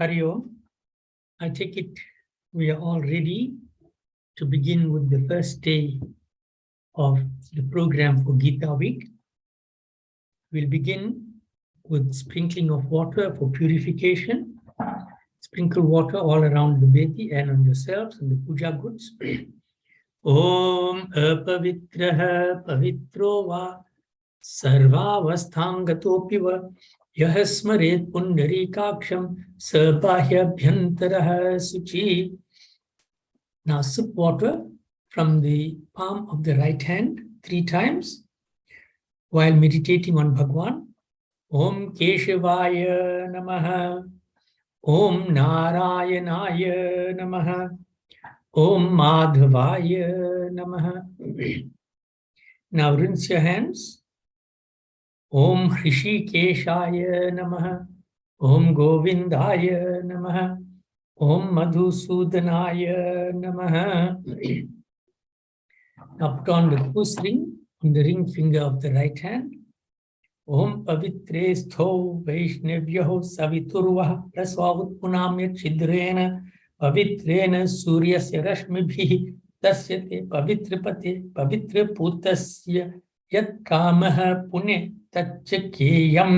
Hari Om. I take it we are all ready to begin with the first day of the program for Gita week. We'll begin with sprinkling of water for purification. Sprinkle water all around the Vedi and on yourselves and the puja goods. Om apavitraha pavitro va sarvavasthangato piva yahasmaret pundarikaksham sabhahyabhyantaraha suchi. Now sip water from the palm of the right hand 3 times while meditating on Bhagwan. Om Keshavaya Namaha. Om Narayanaya Namaha. Om Madhavaya Namaha. Now rinse your hands. Om Hrishikeshaya Namaha. Om Govindaya Namaha. Om Madhusudanaya Namaha. Now put on the push ring on the ring finger of the right hand. Om Pavitre Stho Vaishnavyaho Saviturvaha Prasvavut Punamya Chidrena Pavitrena Suryasya Rashmibhi Tasyate Pavitrapate Pavitra Putasya Yat Kamaha Pune Tachakeyam.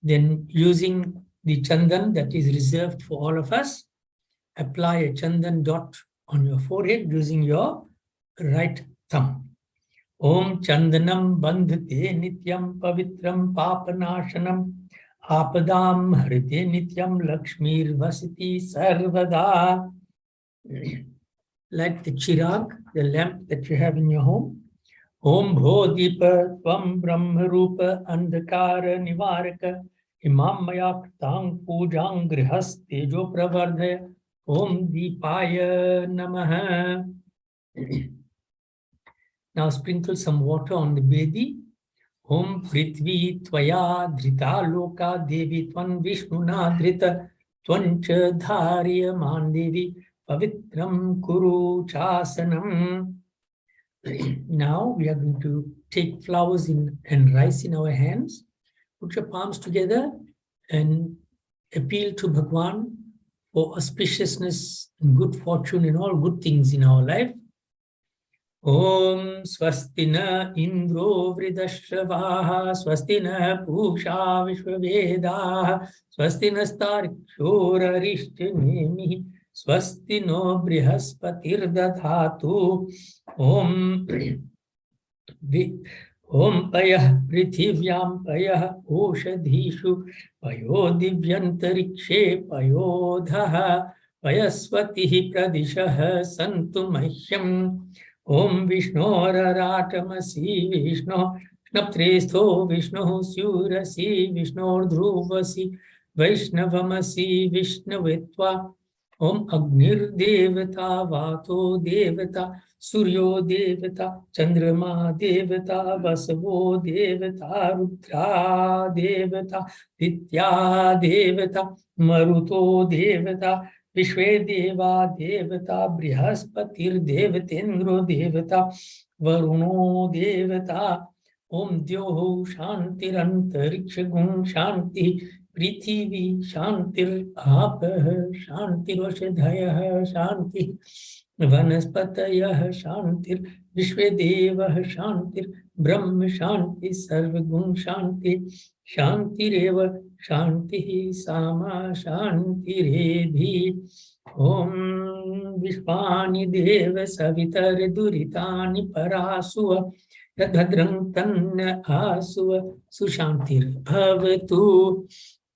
Then using the chandan that is reserved for all of us, apply a chandan dot on your forehead using your right thumb. Om Chandanam Bandhate Nityam Pavitram Papanashanam Apadam Harite Nityam Lakshmir Vasiti Sarvada. Like the chirag, the lamp that you have in your home. Om Bhodipa Tvam Brahmarupa Andhakara Nivaraka Imam Mayaktang Pujang Grihas Tejo Pravardhaya Om Deepaya Namaha. Now sprinkle some water on the Vedi. Om Prithvi Tvaya Dhrita Loka Devi Tvan Vishnuna Dhrita Tvancha Dharya Mandevi Pavitram Kuru Chasanam. Now we are going to take flowers and rice in our hands. Put your palms together and appeal to Bhagwan for auspiciousness and good fortune and all good things in our life. Om Swastina Indro Vridashavaha Swastina Pusha Vishwavedaha Swastina Stariksura Rishtinemi Swastino Brihaspatir Dadhatu Om Payah Prithivyam Payah Oshadhishu Payo Divyantarikshe Payodhaha Payasvatihi Pradishaha Santu Mahyam Om Vishnoratamasi Vishno Snaptrestho Vishno Surasi Vishno Dhruvasi Vaishnavamasi Vishnavitva Om Agnir Devata Vato Devata Suryo Devata Chandrama Devata Vasavo Devata Rudra Devata Ditya Devata Maruto Devata Vishwe Deva Devata Brihaspatir Devatendro Devata Varuno Devata Om Dyoho Shantirantariksha Gun Shanti Prithivi Shantir Apah Shantir Oshadhayah Shanti Vanaspatayah Shantir Vishvedevah Shantir Brahma Shanti Sarvagun Shanti Shantireva Shanti Sama Shantiredhi Om Vishwani Deva Savitare Duritani Parasuva Yadhadram Tanna Asuva Sushantir Bhavatu.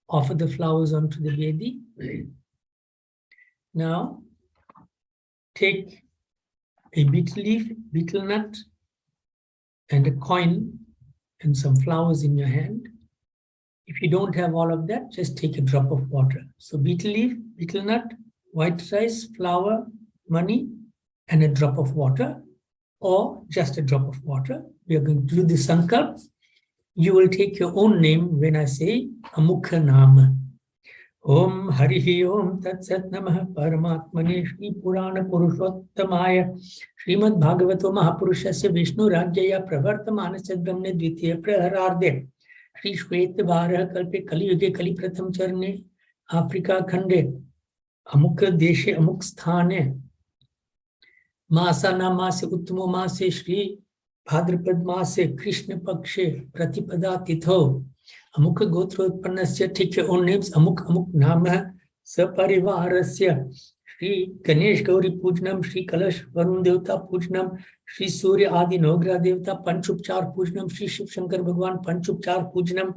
Offer the flowers onto the Vedi. Now, take a betel leaf, betel nut, and a coin and some flowers in your hand. If you don't have all of that, just take a drop of water. So betel leaf, betel nut, white rice, flour, money, and a drop of water, or just a drop of water. We are going to do the sankalp. You will take your own name when I say Amukha Nama. Om Harihi Om Tat Sat Namah Paramatmane Shri Purana Purushottamaya Srimad Bhagavato Mahapurushasya Vishnu Rajyaya Pravartamanasya Brahmne Dvitiya Prahararde Shri Shweta Varaha Kalpe Kali Yuge Kali Pratham Charne Africa खंडे अमुक देशे अमुक स्थाने मासाना मासे उत्तमो मासे श्री भाद्रपद मासे कृष्ण पक्षे प्रतिपदा तिथौ अमुक गोत्रोत्पन्नस्य take your own names अमुक अमुक नाम सपरिवारस्य श्री गणेश गौरी पूजनम श्री कलश वरुण देवता पूजनम श्री सूर्य आदि नवग्रह देवता पंचोपचार पूजनम श्री शिव शंकर भगवान पंचोपचार पूजनम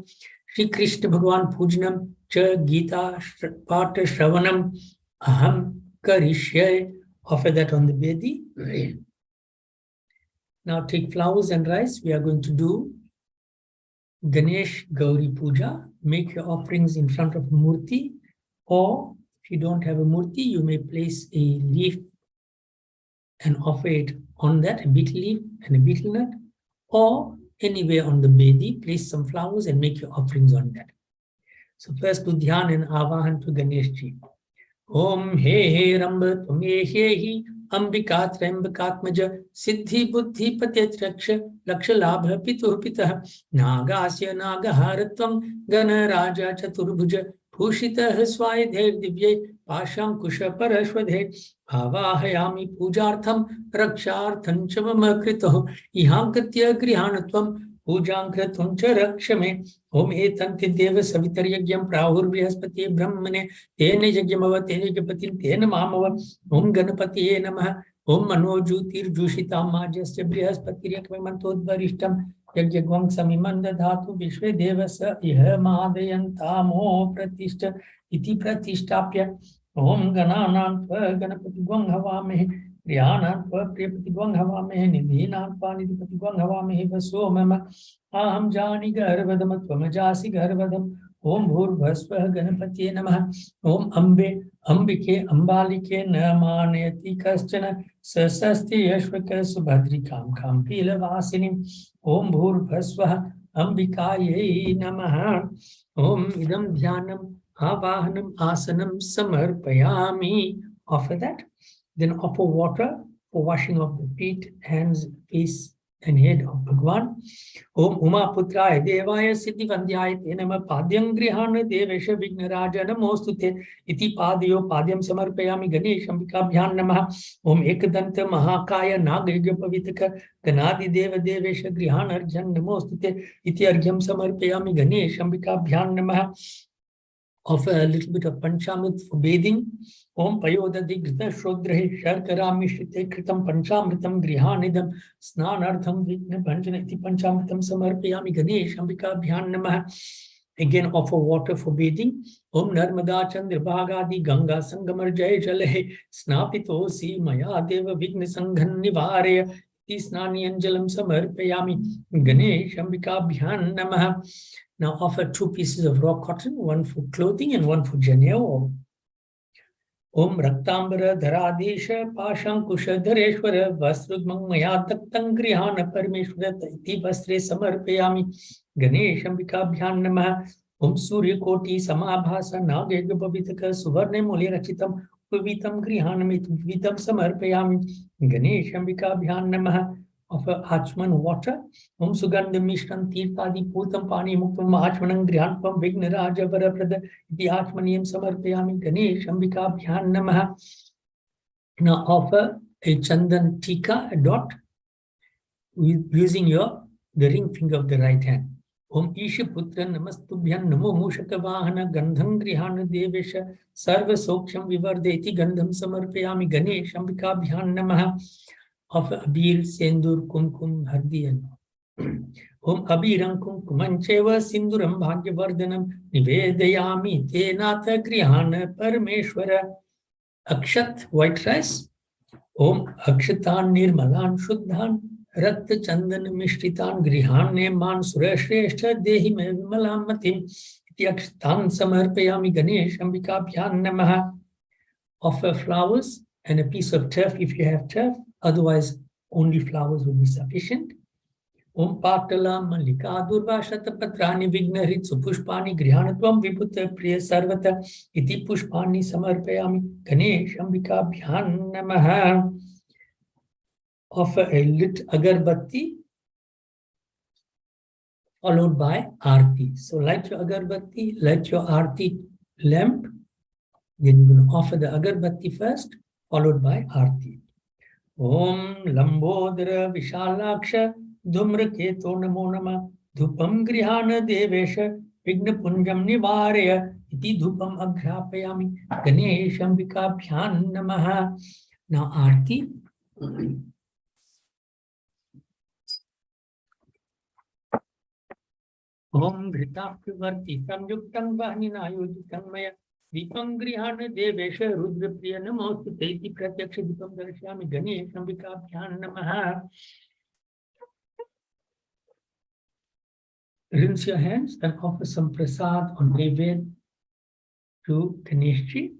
श्री कृष्ण भगवान पूजनम च गीता पाठ श्रवणम अहम करिष्ये. Offer that on the Vedi. Now take flowers and rice. We are going to do Ganesh Gauri Puja. Make your offerings in front of a murti, or if you don't have a murti, you may place a leaf and offer it on that, a betel leaf and a betel nut, or anywhere on the Vedi, place some flowers and make your offerings on that. So first do Dhyan and Avahan to Ganesh Ji. Om he he Ramba Tumye he hi Ambika Trembakatmaja Siddhi Buddhi Patet Raksha Laksha Labha Pitu Pitah Nagasya Nagaharatvam Gana Raja Chaturbhuja Pushita Swayadhe Divye Pasham Kusha Parashwadhe Avahayami Pujartham Rakshartham Chavamakrito Ihankatya Grihanatvam Pujankratuncha Rakshame Om Etanti Deva Savitaryajam Prahur Vrihaspati Brahmane Tene Jagyamava Tene Japatin Tene Mamava Om Ganapati Namaha Om Manojutir Jushitam Majasya Vrihaspati Yakvamantodvarishtam Yagyagwang Samimanda Dhatu Vishwe Devasa Iha Mahadayantamo Pratishta Iti Pratishtapya Om Gananam Ganapati Gwang Havame Ryanan Priyapati Gwang Havame Nidhinan Panidipati Gwang Havame Vaso Mama Aham Jani Garvadam Tvamajasi Garvadam Om Bhurvasva Ganapati Namaha Om Ambe Ambike Ambalike Namaneti Kaschana Sasasti Yashvaka Subhadrikam Kampila Vasinim Om Bhurvasva Ambikaye Namaha Om Idam Dhyanam Avahanam Asanam Samarpayami. Offer that. Then offer water for washing of the feet, hands, face, and head of Bhagwan. Om Uma Putraya Devaya Siddhi Vandhyaya Tenama Padyam Grihana Devesha Vignaraja Namostute Iti Padyo Padyam Samarpayami Ganesh Ambika Bhyan Namaha Om Ekadanta Mahakaya Nagayagya Pavitaka Ganadi Deva Devesha Grihana Arjan Namostute Iti Argyam Samarpayami Ganesh Ambika Bhyan Namaha. Offer a little bit of Panchamrit for bathing. Om Payodadi Grita Shodrahe Sharkarami Shite Kritam Panchamritam Grihanidam Snanartham Vigna Panjanati Panchamritam Samarpayami Ganesh Ambika Bhyan Namaha. Again offer water for bathing. Om Narmada Chandra Bhagadi Ganga Sangamar Jai Jalehe Snapito Si Maya Deva Vigna Sanghan Nivaraya Tisnani Anjalam Samarpayami Ganesh Ambika Bhyan Namaha. Now offer 2 pieces of raw cotton, one for clothing and one for janeo. Om Raktambara Dharadesha Pashankusha Dhareshwara Vasrudmang Maya Taktam Grihana Parameshwara Iti Vasre Samarpayami Ganesh Ambika Bhyan Namaha. Om Surya Koti Samabhasa Nagega Pavitaka Suvarne Muli Rachitam Pavitam Grihanamit Vitam Samarpayami Ganesh Ambika Bhyan Namaha. Offer Achman water. Om Sugandha Mishram Tirthadi Putam Pani Muktam Achmanam Grihanpam Vignaraja Varaprada Iti Achmaniyam Samarpayami Ganesh Ambika Bhyan Namaha. Now offer a Chandan Tika, a dot, using the ring finger of the right hand. Om Isha Putra Namastubhyan Namo Mushaka Vahana Gandham Grihana Devesha Sarva Soksham Vivardeti Gandham Samarpayami Ganesh Ambika Bhyan Namaha. Of Abir, Sendur, Kumkum, Hardi and Om Abiram Kumkuman Cheva Sinduram Bhagyavardhanam Nivedayami Tenatha Grihana Parameshwara. Akshat, white rice. Om Akshatan Nirmalan Shuddhan Rakta Chandan Mishritan Grihane Man Surashreshta Dehi Mevimalam Matim Iti Akshatan Samarpayami Ganesh Ambika Bhyan Namaha. Offer flowers and a piece of turf if you have turf. Otherwise, only flowers will be sufficient. Om Patala Malika Durvashata Patrani Vignarit Supushpani Grihanatvam Viputta Priya Sarvata Iti Pushpani Samarpayami Ganesh Ambika Bhyan Namaha. Offer a lit agarbatti followed by aarti. So light your agarbatti, light your aarti lamp, Then you're going to offer the agarbatti first, followed by aarti. Om Lambodara Vishalaksha Dhumraketo Namo Nama Dhupam Grihana Devesha Vigna Punjam Nivaraya Iti Dhupam Aghrapayami Ganesham Vikabhyan Namaha. Now aarti. Om Ghritapivarti Samyuktang Vahnina Yojitang Maya Deepam Grihana Devesha Rudra Priya Namostu Teiti Pratyaksha Deepam Darashyami Ganesham Vikabhyan Namaha. Rinse your hands and offer some prasad on Naivedya to Ganeshji.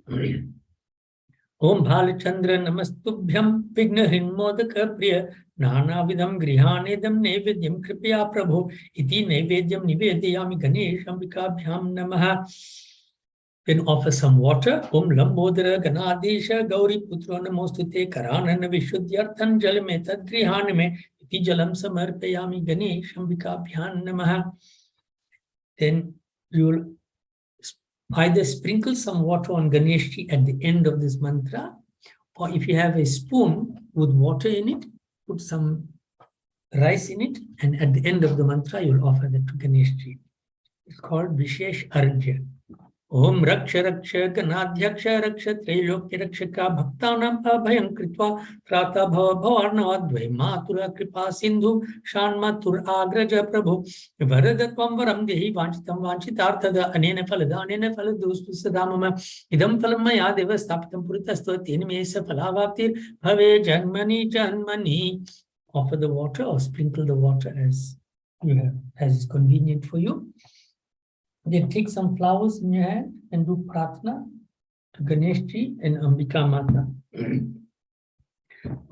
Om Bhalachandra Namastubhyam Vigna Hrinmodaka Priya Nana Vidam Grihanedam Naivedyam Kripya Prabhu Iti Naivedyam Nivedayami Ganesham Vikabhyam Namaha. Then offer some water. Om Lambodara Ganadesha Gauri Putro Namostute Karanana Vishuddhyarthan Jalame Tad Grihaname Iti Jalam Samarpayami Ganesham Vikabhyam Namaha. Then you'll either sprinkle some water on Ganeshji at the end of this mantra, or if you have a spoon with water in it, put some rice in it, and at the end of the mantra, you'll offer that to Ganeshji. It's called Vishesh Arjun. Om Raksha Raksha Ganadhyaksha Raksha Trailokya Rakshaka Bhaktanam Abhayam Kritva Prata Bhava Bhavarnava Dvai Matura Kripa Sindhu Shanmatur Agraja Prabhu Varadatvam Varam Dehi Vanchitam Vanchitarthada Anena Falada Anena Faladustu Sadamama Idam Falamaya Deva Stapitam Puritastva Tinimesa Falavaptir Bhave Janmani Janmani. Offer the water or sprinkle the water as you have, as is convenient for you. Then take some flowers in your hand and do pratna to Ganeshji and Ambika Mata.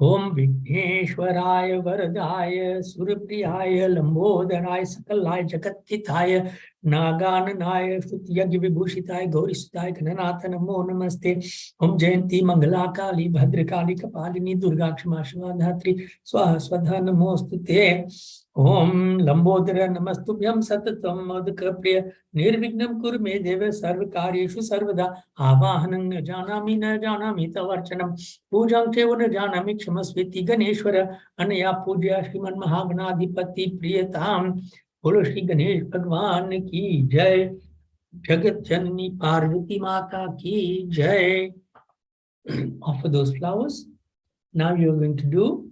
Om Vigneshwaraya Varadaya Surapriyaya Lambodharaya Sakalaya Jagattithaya Nagananaya Shutyagya Vibhushitaya Gaurisutaya Kananatha Namo Namaste. Om Jayanti Mangalakali Bhadrakali Kapalini Durgakshama Shivadhatri Swaha Swadha Namostute. Om Lambodhara Namastubhyam Satatam Madhakapriya Nirvignam Kurme Deva Sarvakaryeshu Sarvada Avahanam na janami tavarchanam Pujam Chevo na janami Kshamasviti Ganeshwara Anaya Puja Shriman Mahaganadhipati Priyatam. Bolo Shri Ganesh Bhagwan ki Jai. Jagat Janani Parvati Mata ki Jai. Offer those flowers. Now you are going to do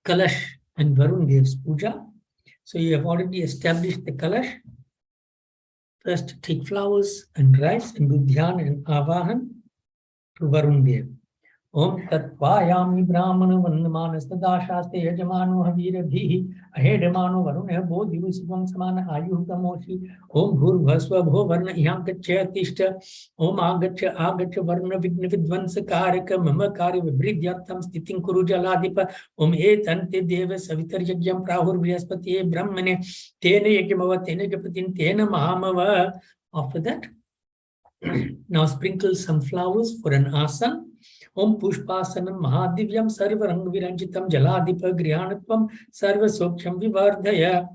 Kalash and Varun Dev's puja. So you have already established the Kalash. First take flowers and rice and do dhyan and avahan to Varun Dev. Om Tatvayami Brahmana Vandamanas Tadashaste Yajamano Havira Bhihi Ahedamano Varunah Bodhi Visvam Samana Ayuha Moshi Om Bhurvasva Bho Varna Yankachya Tishta Om Agacha Varna Vigna Vidvansa Karaka Mama Kari Vibridyatham Stitin Kuru Jaladipa Om Etante Deva Savitar Yagyam Prahur Vrihaspati Brahmane Tene Yagyamava Tene Japatin Tena Mahamava. After that, now sprinkle some flowers for an asan. Om Pushpasanam Mahadivyam Sarvarang Viranjitam Jaladipa Grihanatvam Sarva Soksham Vivardhaya.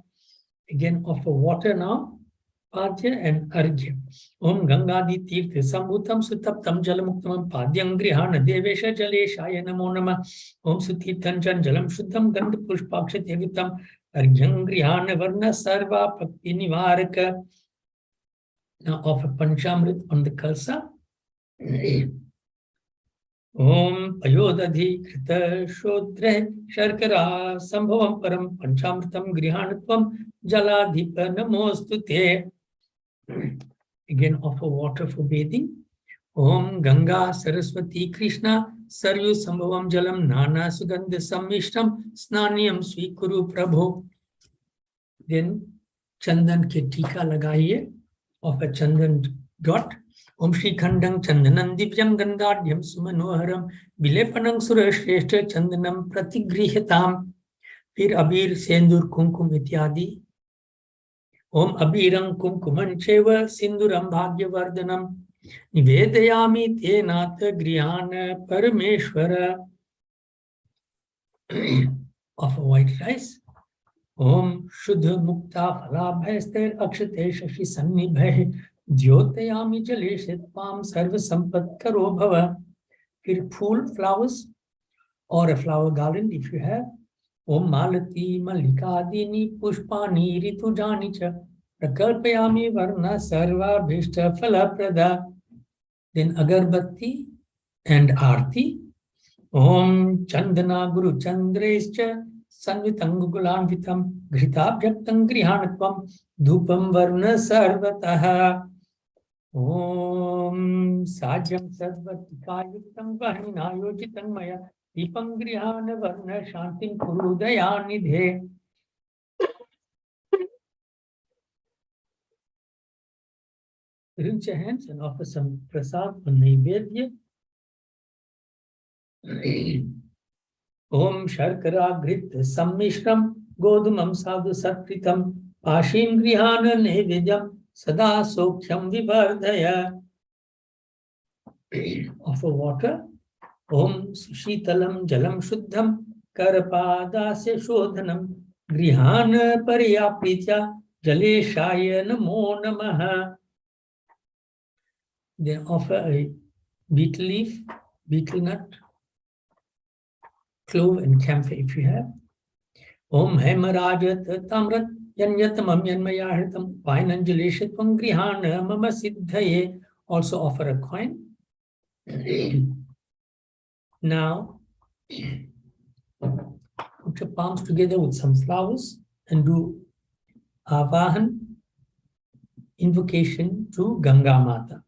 Again, offer water now, Padya and Arjya. Om Gangadi Tirtha Sambhutam Sutaptam Jalamuktamam Padyam Grihana Devesha Jaleshaya Namo Nama. Om Sutirthanjan Jalam Shuddham Gandha Pushpaksha Devitam Arjyam Grihana Varna Sarva Pakti Nivaraka. Now offer Panchamrit on the Kalsa. Om Ayodadhi Krita Shodre Sharkara Sambhavam Param Panchamritam Grihanatvam Jaladhipa Namostute. Again, offer water for bathing. Om Ganga Saraswati Krishna Saryu Sambhavam Jalam Nana Sugandha Sammishtam Snaniyam Swikuru Prabhu. Then Chandan ke tika lagaiye. Offer Chandan dot. Om Shri Khandang Chandanam Divyam Gandadhyam Sumanoharam Vilepanang Surashreshta Chandanam Pratigrihatam. Fir Abir Sendur Kumkum Ityadi. Om Abirang Kumkuman Cheva Sinduram Bhagyavardhanam Nivedayami Tenatha Grihana Parameshwara. Offer white rice. Om Shuddha Mukta Phalabhayaster Akshate Shashi Sannibhay द्योतयामि जले त्वां सर्व संपत्करो भव. फिर फूल, flowers or a flower garland if you have. Om malati mallikadini pushpani ritujani cha prakalpayami varna sarva bhishta phalaprada. Then agarbatti and aarti. Om chandana guru chandrescha sanvitangulanvitam ghritabhyaktam grihanatvam dhupam varna sarvataha. Om sajam sarvatikayuktam vahinayojitam maya dipam grihana varna shantim kurudayanidhe. Rinse your hands and offer some prasad or naivedya. Om Sharkara Grit Sammishram Godumam Sadhu Satkritam Pashim Grihana Nevidyam Sada Sokhyam Vivardhaya. Offer water. Om Sushitalam Jalam Shuddham Karapadasya Shodhanam Grihana Pariyapritya Jaleshaya Namo Namaha. Then offer a betel leaf, betel nut, clove and camphor if you have. Om Hemarajat Tamrat Yanyatamam Yanmayahritam Painanjaleshatvam Grihana Mama Siddhaye. Also offer a coin. Now, put your palms together with some flowers and do Avahan, invocation to Ganga Mata.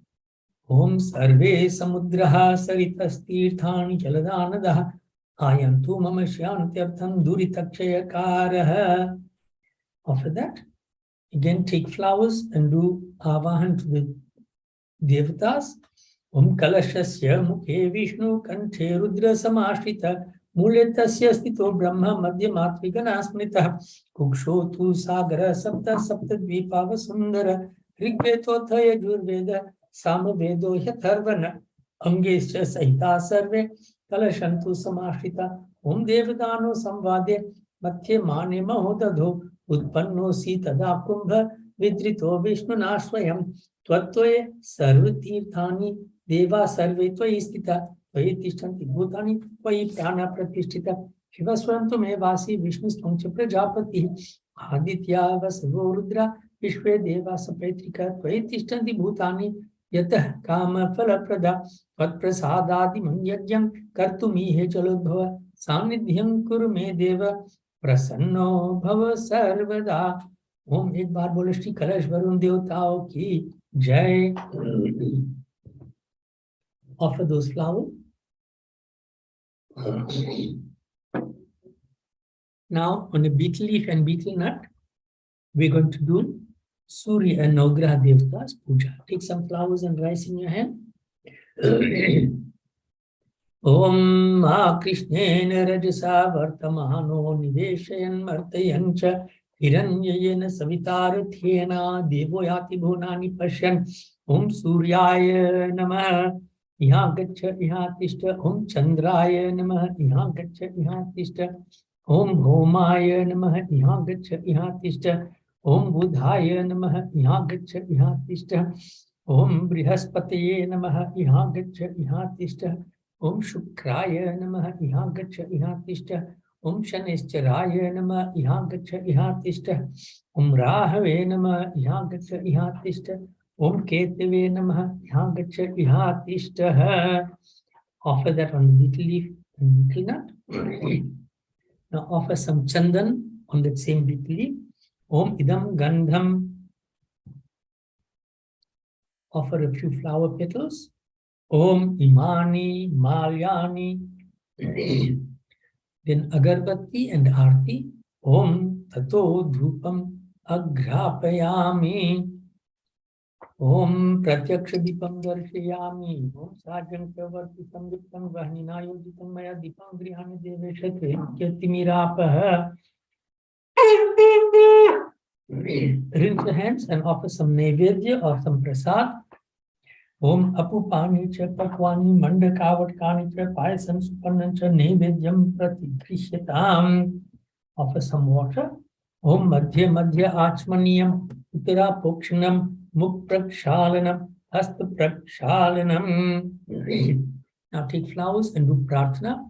Om Sarve Samudraha Saritas Tirthani Jaladanadaha Ayantu Mama Shyantyartham Duritakshayakaraha. After that, again take flowers and do Avahan to the Devatas. Om Kalashasya Mukhe Vishnu Kanthe Rudra Samashrita Muletasya Stito Brahma Madhya Matrigana Smrita Kukshotu Sagara Sapta Sapta Dvipava Sundara Rigvetotaya Jurveda Samavedo Yatharvana Angescha Sahita Sarve Kalashantu Samashrita Om Devadano Samvade Matye Mane Mahodadho Utpanno Sitada Kumbha Vidrito Vishnu Nashvayam Twattoye Sarvatirthani Deva Sarve Tvayi Stita Tvayi Tishtanti Bhutani Tvayi Prana Pratishtita Shivaswantu Mevasi Vishnu Stongcha Prajapati Aditya Vasavo Rudra Vishwe Deva Sapetrika Tvayi Tishtanti Bhutani Yatah Kama Phalaprada Tvat Prasadadi Manyagyam Kartumihe Chalodbhava Samnidhyam Kuru Me Deva Prasanno Bhava Sarvada. Om एक बार बोलो श्री कलश वरुण देवताओं की जय. Offer those flowers. Now on a betel leaf and betel nut, we're going to do Surya and Navgraha Devtas Puja. Take some flowers and rice in your hand. Om Ma Krishnena Rajasa Vartamano Niveshayan Martayancha Hiranyayena Savitarathena Devoyati Bhunani Pashyan. Om Suryaya Namah Iha Gacha Iha Tishta. Om Chandraya Namah Iha Gacha Iha Tishta. Om Bhomaya Namah Iha Gacha Iha Tishta. Om Budhaya Namah Iha Gacha Iha Tishta. Om Brihaspataye Namah Iha Gacha Iha Tishta. Om Shukraya Namah Iha Gacha Iha Tishta. Om Shanescharaya Namah Iha Gacha Iha Tishta. Om Rahave Namah Iha Gacha Iha Tishta. Om Ketave Namah Iha Gacha Iha Tishta. Offer that on the betel leaf and betel nut. Now offer some chandan on that same betel leaf. Om Idam Gandham. Offer a few flower petals. Om Imani Malyani. Then Agarbatti and Aarti. Om Tato Dhupam Agrapayami. Om Pratyaksha Dipam Darshayami. Om Sajam Pravartitam Dipam Vahninayojitam Maya Dipam Grihani Deveshatve Kyatimirapah. Rinse your hands and offer some naivedya or some prasad. Om Apupani cha Pakwani Mandakavatkani cha Payasam Supannan cha Naivedyam Pratigrishatam. Offer some water. Om Madhya Madhya Achmaniyam Uttara Pokshanam Mukh prakshalanam, hasta prakshalanam. Now take flowers and do prarthana.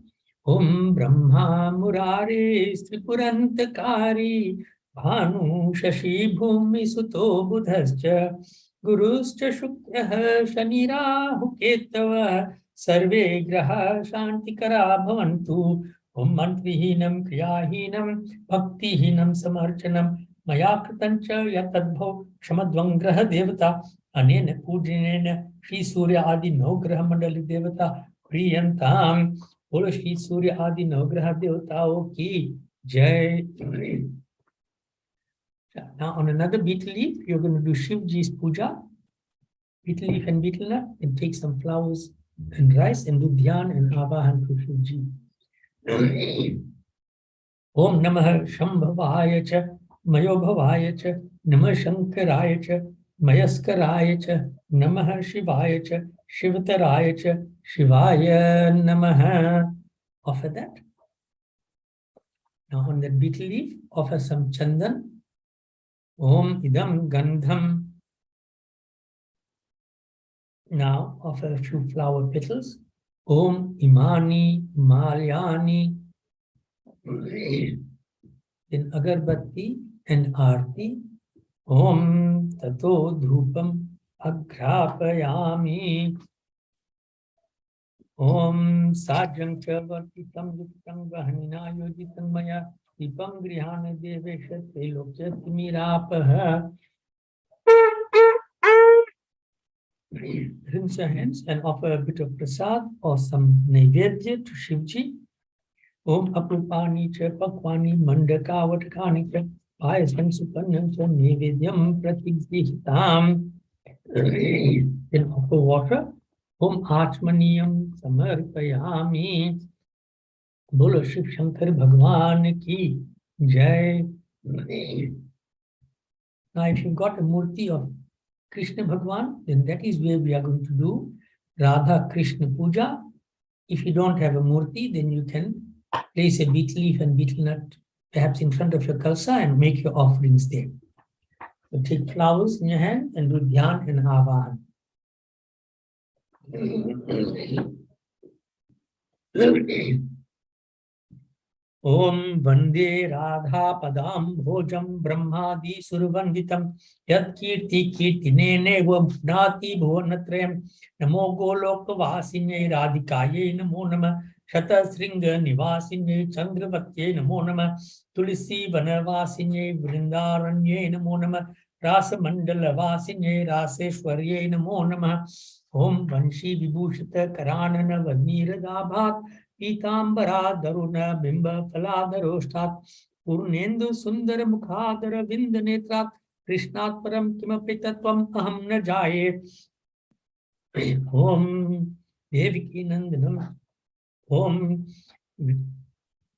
Om Brahma Murare Tripurantakari Bhanu Shashi Bhumi Suto Budhascha Guruscha Shukrah Shanirahu Ketava Sarve Graha Shantikara Bhavantu Om Mantrihinam Kriyahinam Bhaktihinam Samarchanam Maya Kritancha Yatadbhav Kshamadvam Graha Devata Anena Pujinena Shri Surya Adi Nograha Mandali Devata Priyantam. बोलो श्री सूर्य आदि नवग्रह देवताओं की जय. Now on another betel leaf, you're going to do Shivji's puja. Betel leaf and betel nut, and take some flowers and rice and do dhyan and avahan to Shivji. Om Namah Shambhavaya Cha Mayobhavaya Cha Namah Shankaraya Cha Mayaskaraya Cha Namah Shivaya Cha Shivataraya Cha Shivaya Namaha. Offer that. Now on that betel leaf, offer some chandan. Om Idam Gandham. Now offer a few flower petals. Om Imani Malyani. Then agarbatti and aarti. Om Tato Dhupam Agrapayami. Om Sajam Chavartitam Yuktam Vahanina Yojitam Maya Dipam Grihana Devesha Trilokya Timirapaha. Rinse your hands and offer a bit of prasad or some naivedya to Shivji. Om Apupani Cha Pakwani Mandaka Vatakani Cha Payasam Supannam Cha Naivedyam Pratigrihitam. Then offer water. Om Atmaniyam Samarpayami. Bolo Shiv Shankar Bhagwan ki Jai. Now if you've got a murti of Krishna Bhagwan, then that is where we are going to do Radha Krishna Puja. If you don't have a murti, then you can place a betel leaf and betel nut perhaps in front of your kalsa and make your offerings there. So take flowers in your hand and do dhyan and avahan. Om Vande Radha Padam Bhojam Brahmadi Survanditam Yat Kirti Kirtine Vabhnati Bhuvanatram Namo Goloka Vasinye Radhikaye Namo Nama Shata Sringa Nivasinye Chandravatye Namo Nama Tulisi Vanavasinye Vrindaranye Namo Nama Rasa Mandala Vasinye Raseshwarye Namo Nama Om Vanshi Vibhushita Karanana Vadnira Dabhat Pitambara Daruna Bimba Faladharostat Purnendu Sundara Mukhadara Vindanetrat Krishnat Param Kimapi Tattvam Aham Na Jaye. Om Deviki Nandanam. Om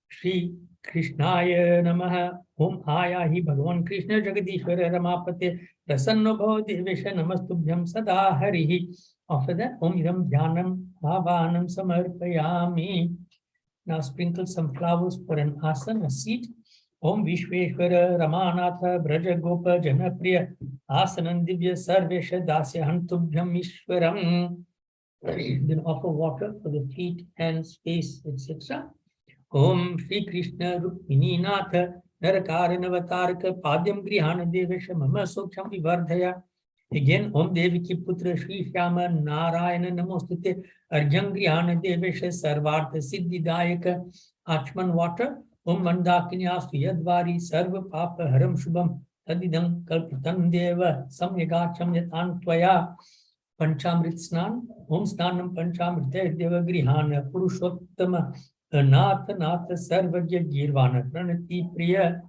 Shri Krishnaya Namaha. Om Ayahi Bhagavan Krishna Jagadishwara Ramapate Prasanno Bhava Devesha Namastubhyam Sada Harihi. After that, Om Idam Dhyanam Bhavanam Samarpayami. Now sprinkle some flowers for an asana, a seat. Om Vishveshwara Ramanatha Braja Gopa Janapriya Asanam Divya Sarvesha Dasya Hantubhyam Ishwaram. Then offer water for the feet, hands, face, etc. Om Shri Krishna Rukmini Natha Narakaranavaraka Padyam Grihana Devesha Mama Soksham Vivardhaya. Again, Om Deviki Putra Shri Shyama Narayana Namostute Arjun Grihana Devesha Sarvartha Siddhi Dayaka. Achman water. Om Mandakinyastu Yadvari Sarva Papa Haram Shubham Tadidam Kalpitam Deva Samyagacham Yatan Tvaya. Panchamrit Snan. Om Snanam Panchamrita Deva Grihana Purushottama Natha Natha Sarvajya Girvana Pranati Priya.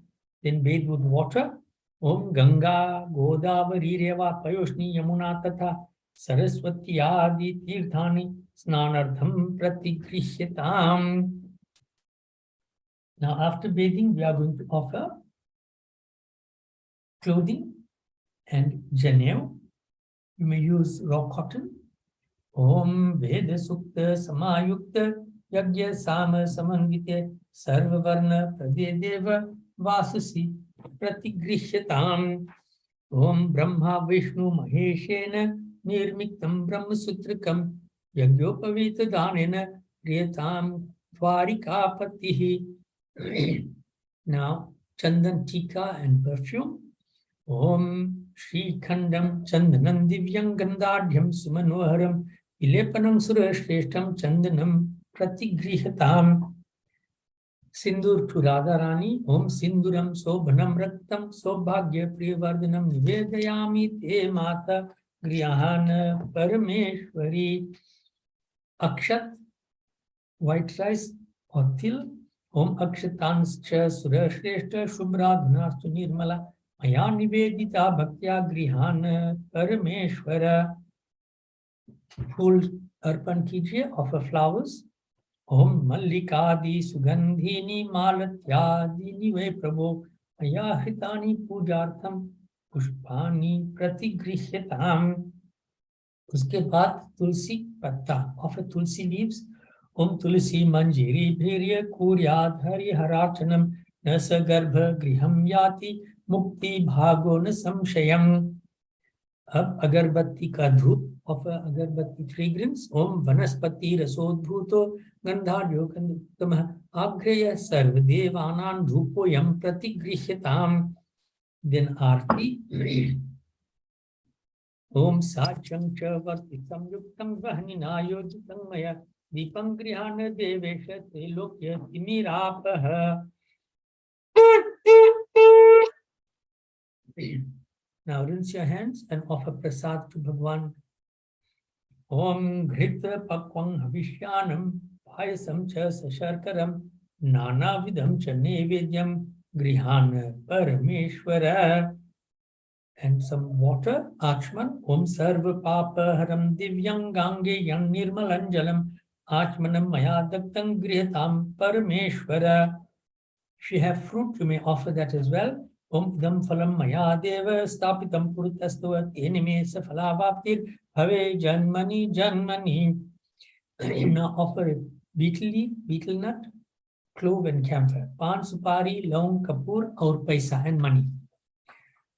Then bathe with water. Om Ganga Godavari Reva Payoshni Yamuna Tatha Saraswati Adi Tirthani Snanardham Pratigrishitam. Now after bathing, we are going to offer clothing and janev. You may use raw cotton. Om Veda Sukta Samayukta Yagya Sama Samangite Sarvavarna Pradedeva Vasasi Pratigrishatam. ओम ब्रह्मा विष्णु महेशेन निर्मितं ब्रह्मसूत्रकं यज्ञोपवीत दानेन क्रियतां द्वारिकापतिः. Now Chandan Tika and perfume. Om Shri Khandam Chandanam Divyam Gandhadhyam Sumanoharam Ilepanam Surashreshtam Chandanam Pratigrihatam. Sindur to Radharani. Om Sinduram Sobhanam Raktam Sobhagya Priyavardhanam Nivedayami Te Mata Grihana Parameshwari. Akshat, white rice or til. Om Akshatanscha Surashreshta Shubhradhanastu Nirmala Maya Nivedita Bhaktya Grihana Parameshwara. Full arpan kijiye of flowers. Om Mallikadi Sugandhini Malatyadini Ve Prabhu Maya Hritani Pujartham Pushpani Pratigrihyatam. उसके बाद तुलसी पत्ता of a tulsi leaves. Om Tulsi Manjiri Bhirya Kuryad Hari Harachanam Nasa Garbha Griham Yati Mukti Bhago Nasamshayam. अब अगरबत्ती का धूप of अगरबत्ती fragrance. Om Vanaspati Rasodbhuto Gandharyo Gandhamah Agreya Sarvadevanan Dhupo Yam Pratigrihyatam. Then Aarti. Om Satsangh Vartitam Yuktam Vahnina Yojitam Maya Deepam Grihana Devesha Trilokya Timirapaha. Now rinse your hands and offer prasad to Bhagwan. Om Ghrita Pakwang Havishyanam Payasam Cha Sasharkaram Nana Vidham Cha Nevedyam Grihana Parameshwara. And some water, Achman, Om Sarva Papa Haram Divyam Gange Yang Nirmalanjalam Achmanam Maya Daktam Grihatam Parameshwara. If you have fruit, you may offer that as well. Om Dam Phalam Maya Deva Stapitam Purutastva Tenime Safalavaptir Have Janmani Janmani. Now offer a betel leaf, betel nut, clove and camphor, pan, supari, laung, kapoor, aur paisa and money.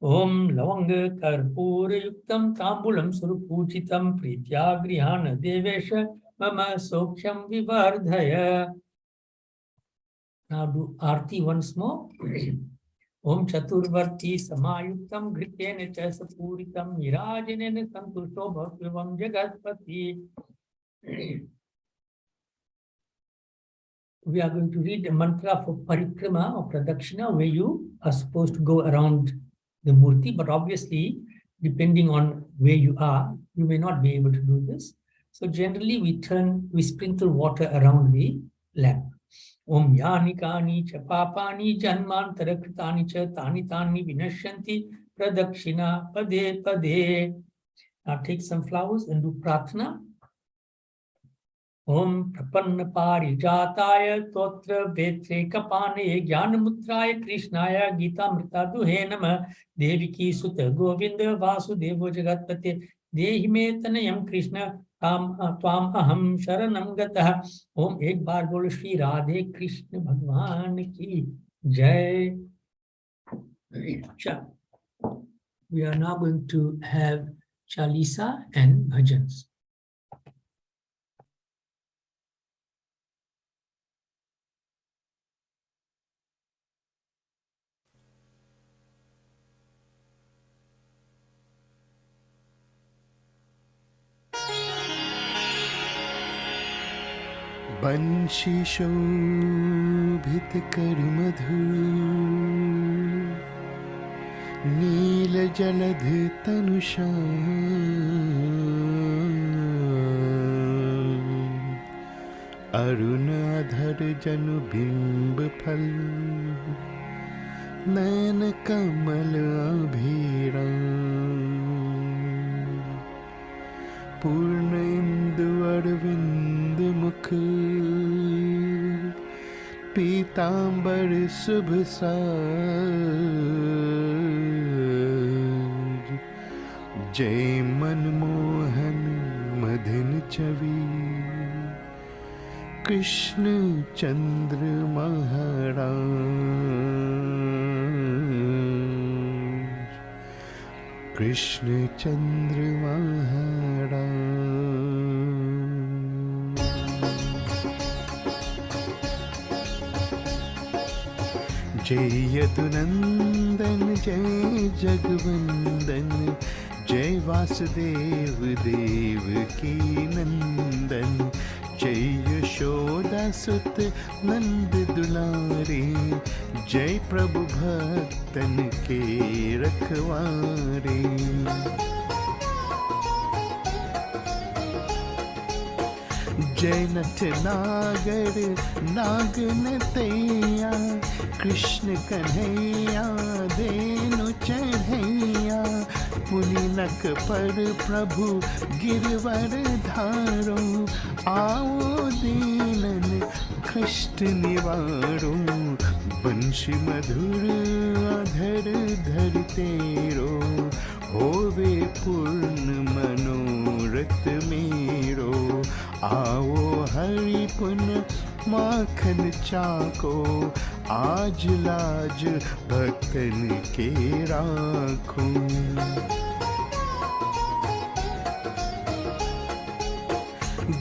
Om Lavanga Karpura Yuktam Tambulam Surupujitam Pritya Grihana Devesha Mama Sokhyam Vivardhaya. Now do Aarti once more. Om Chaturvarti Samayuktam Gritena Chasapuritam Nirajinena Santusho Bhaktivam Jagatpati. We are going to read the mantra for Parikrama or Pradakshina, where you are supposed to go around the murti, but obviously, depending on where you are, you may not be able to do this. So generally, we sprinkle water around the lamp. Om yani kani cha papani janmantara kritani cha tani tani vinashyanti pradakshina pade pade. Now take some flowers and do pratna. Om prapanna parijataya totra vetre kapane jnanamutraya krishnaya Gita mrita duhe nama deviki sutta govinda vasudevo jagatpate dehi me tanayam krishna त्वाम अहम शरणम गतः. ओम एक बार बोलो श्री राधे कृष्ण भगवान की जय. We are now going to have Chalisa and bhajans. बंशी शोभित कर मधु नील जलध तनुषा अरुणाधर जनु बिंब फल नैन कमल अभीरा पूर्ण इंदु अरविंद मुख पीतांबर शुभ साज जय मनमोहन मदन छवि कृष्ण चंद्र महाराज कृष्ण चंद्र महाराज। जय यदुनंदन जय जगवंदन, जय वासुदेव देव की नंदन, जय यशोदा सुत नंद दुलारे, जय प्रभु भक्तन के रखवारे। जय नथ नागर नागनतैया, कृष्ण कन्हैया देनु चढ़ैया, पुनि नक पर प्रभु गिरवर धारो, आओ दीनन कष्ट निवारो, बंशी मधुर अधर धर तेरो, होवे पूर्ण मनोरथ मेरो, आओ हरि पुन माखन चाको, आज लाज भक्तन के राखो।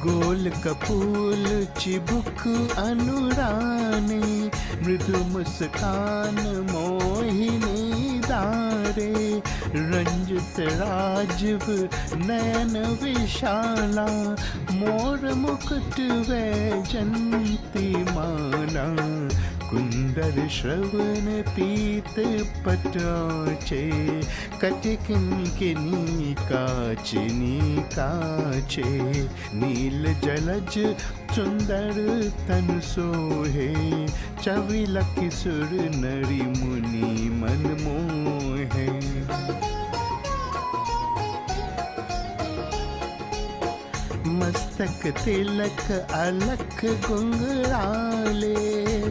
गोल कपूल चिबुक अनुराने, मृदु मुस्कान मोहिनी दारे, रंजित राजीव नयन विशाला, मोर मुकुट वैजंती माला, कुंदर श्रवण पीत पटाचे, कटिकिंकिनी काचिनी काचे, नील जलज सुंदर तन सोहे, चविलक सुर नरी मुनि मन मोहे। मस्तक तिलक अलख गुंगराले,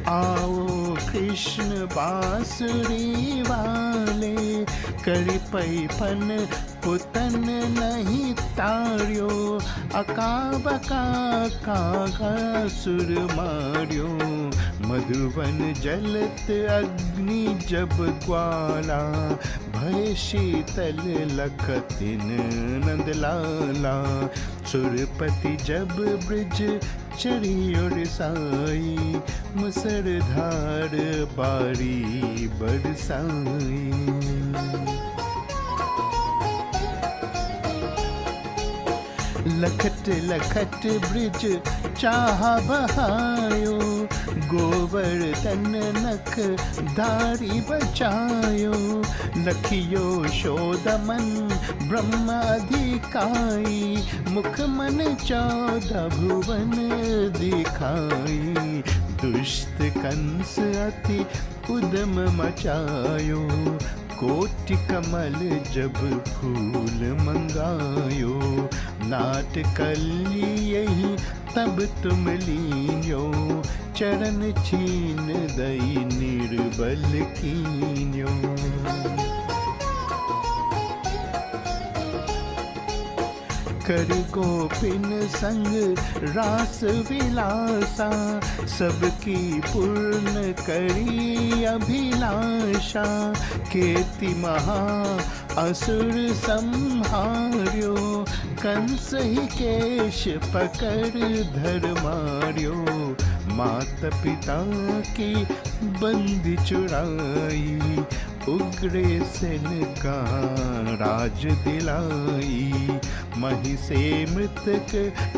आओ कृष्ण बांसुरी वाले, करी पैपन पुतन नहीं तार्यो, अका बका कागा सुर मार्यो, मधुवन जलत अग्नि जब ग्वाला, भय शीतल लखतिन नंदलाला, सुरपति जब ब्रिज चढ़ी और साई, मुसरधार बारी बरसाई। लखट लखट ब्रिज चाह बहायो, गोवर्धन नख धारी बचायो, लखियो शोदमन ब्रह्म अधिकाई, मुख मन 14 भुवन दिखाई, दुष्ट कंस अति उदम मचायो, कोटि कमल जब फूल मंगायो, नाट कली यही तब तुम लीन्यो, चरण छीन दई निर्बल कीन्यो। कर गोपिन संग रास विलासा, सबकी पूर्ण करी अभिलाषा, कीर्ति महा असुर संहार्यो, कंस ही केश पकड़ धर मार्यो, माता पिता की बंदी चुराई, उग्रसेन का राज दिलाई, मही से मृतक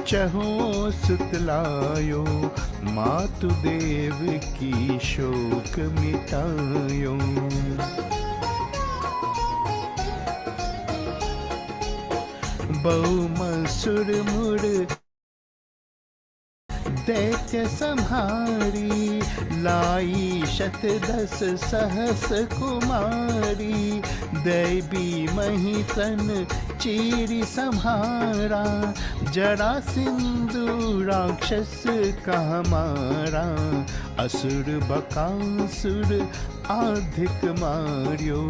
चहो सुतलायो, मातु देव की शोक मिटायो। बहुमसुर मुड़ दैत्य संहारी, लाई 10 सहस कुमारी, दैवी महितन चीरी संहारा, जरा सिंधु राक्षस का मारा, असुर बकासुर आधिक मार्यो,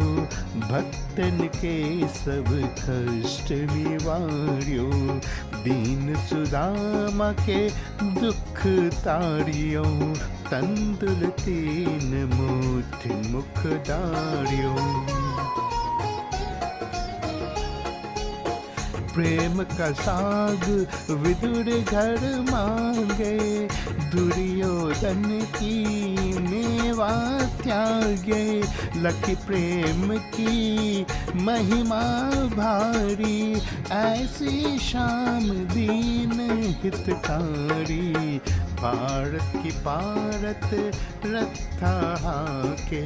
भक्तन के सब कष्ट निवार्यो, दीन सुदामा के दुख तारियो, तंदुल 3 मुट्ठी मुख डारियो। प्रेम का साग विदुर घर मांगे, दुर्योधन की मेवा त्यागे। लखी प्रेम की महिमा भारी, ऐसी शाम दीन हितकारी। भारत की पारत रथा के,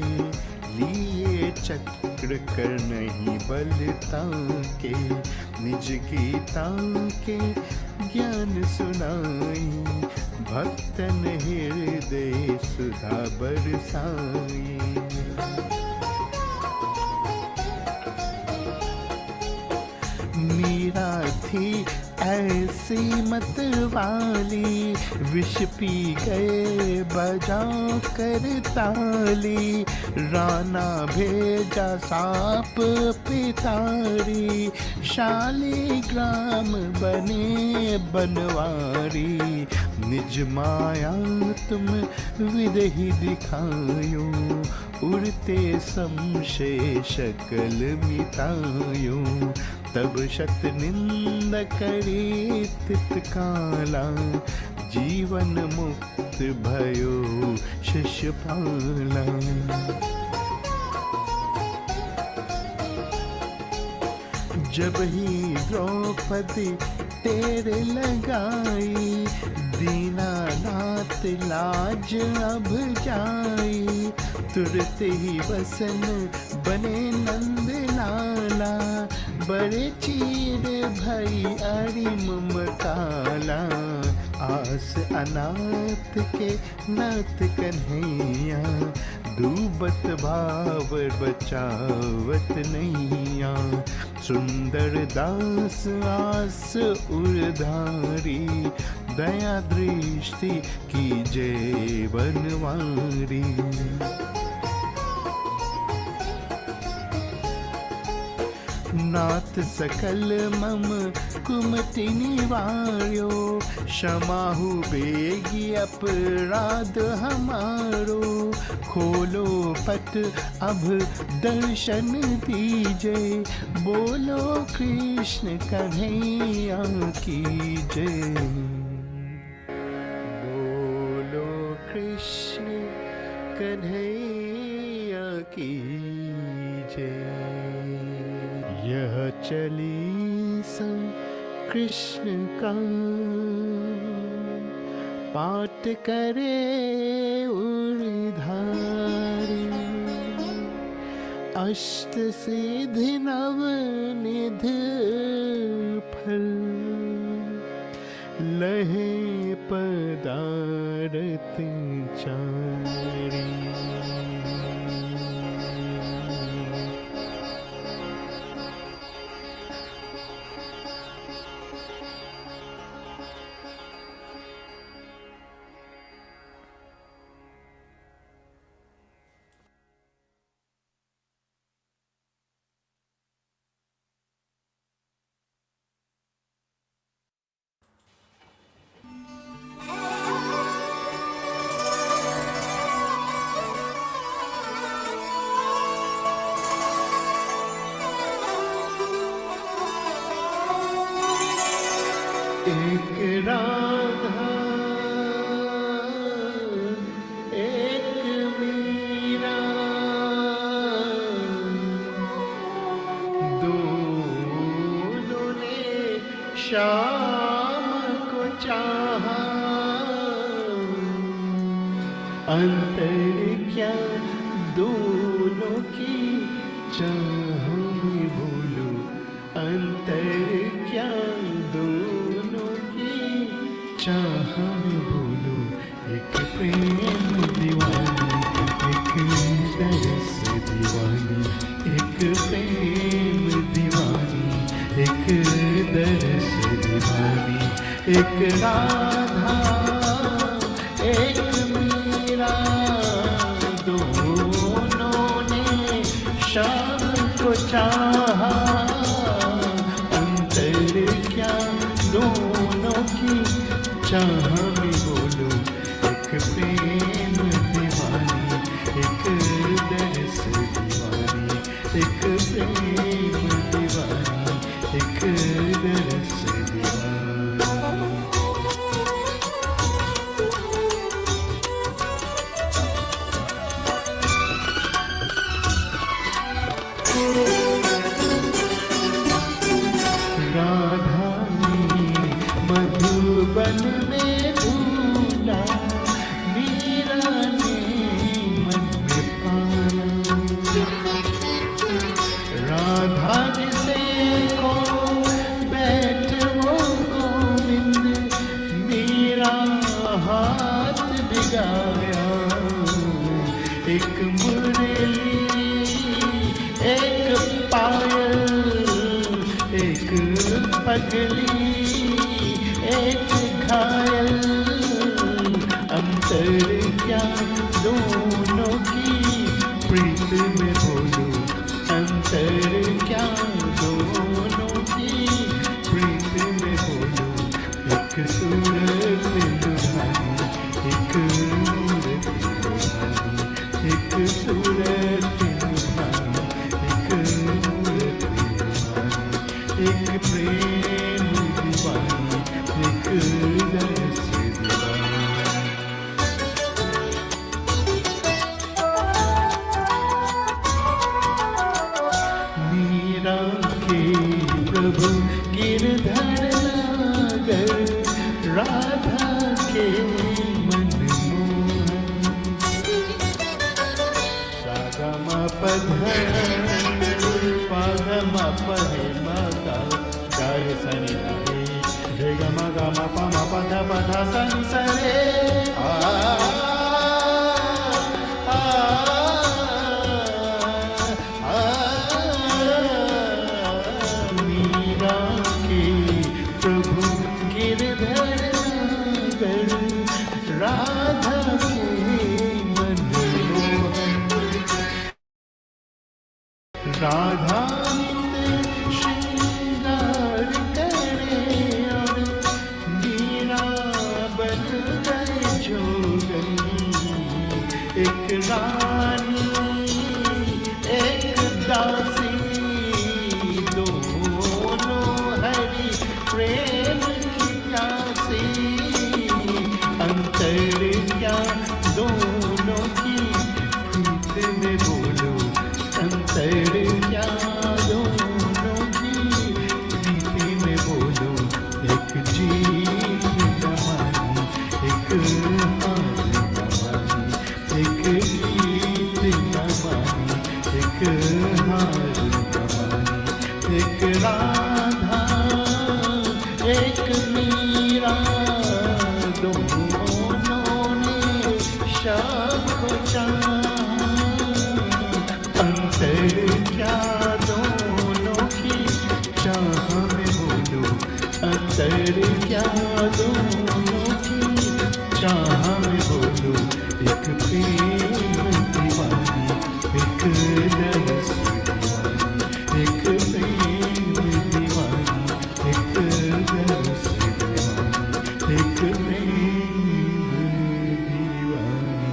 लिए चक्र कर नहीं बलता के। निज गीता के ज्ञान सुनाई, भक्तन हृदय सुधा बरसाई। मीरा थी ऐसी मत वाली, विष पी गए बजाओ कर ताली। राना भेजा सांप पितारी, शालिग्राम बने बनवारी। निज माया तुम विदहि दिखायो, उड़ते संशय शकल मिटायो। तब शत निंद करे तितकाला, जीवन मुक्त भयो शिशुपाला। जब ही द्रौपदी तेरे लगाई, दीनानाथ लाज अब जाई। तुरते ही वसन बने नंद लाला, बड़े चीर भई अरिम काला। आस अनाथ के नाथ कन्हैया, डूबत भाव बचावत नैया। सुंदर दास आस उर्धारी, दया दृष्टि की जय बनवारी। नाथ सकल मम कुमति निवार्यो, क्षमाहु बेगी अपराध हमारो। खोलो पट अब दर्शन दीजे, बोलो कृष्ण कन्हैया की जय। बोलो कृष्ण कन्हैया की जय। यह चालीसा कृष्ण का, पाठ करे उर्धारी। अष्ट सिद्धि नव निधि फल, लहे पदारथ चारी। एक राधा एक मीरा, दोनों ने श्याम को चाहा। अंतर क्या दोनों की चाह में बोलो, अंतर क्या दोनों की चाह में बोलो। एक प्रेम दीवानी, एक तरस दीवानी। एक प्रेम दीवानी, एक दरस दीवानी। एक राधा एक मीरा, दोनों ने श्याम को चाहा। अंतर क्या दोनों की चाह में बोलो। एक प्रेम दीवानी, एक दरस दीवानी। एक प्रेम दीवानी, एक दरस गाया, एक मुरली, एक पायल, एक पगली, एक घायल, अंतर क्या दोनों की प्रीत में बोलो, अंतर क्या दोनों की प्रीत में बोलो, एक सूरत लुभानी, एक मूरत लुभानी, एक सूरत लुभानी, एक मूरत लुभानी, एक प्रेम दीवानी, एक रस दीवानी। मीरा के प्रभु गिरधर नागर, राधा के मनमोहन, सागा मा पधा पाधा मा पहे मा गा गारे सनि रे रे गा मा पा मा पधा पधा सनि सरे आ मीरा के प्रभु गिरधर नागर, राधा के मनमोहन, राधा नित्य श्रृंगार करे और मीरा बन गए जोगनी, एक रानी एक दासी, दोनों हरि प्रेम की प्यासी, अंतर क्या दोनों की प्रीत में बोलो, अंतर क्या दोनों की प्रीत में बोलो, एक जीत न मानी, एक हार न मानी, एक जीत न मानी, एक हार न मानी, एक राधा एक मीरा, दोनों ने शाम को चाहा, अंतर क्या दोनों की चाह में बोलो, अंतर क्या दोनों की चाह में बोलो, एक प्रेम दीवानी, एक रस दीवानी, एक प्रेम दीवानी, एक रस दीवानी, एक प्रेम दीवानी,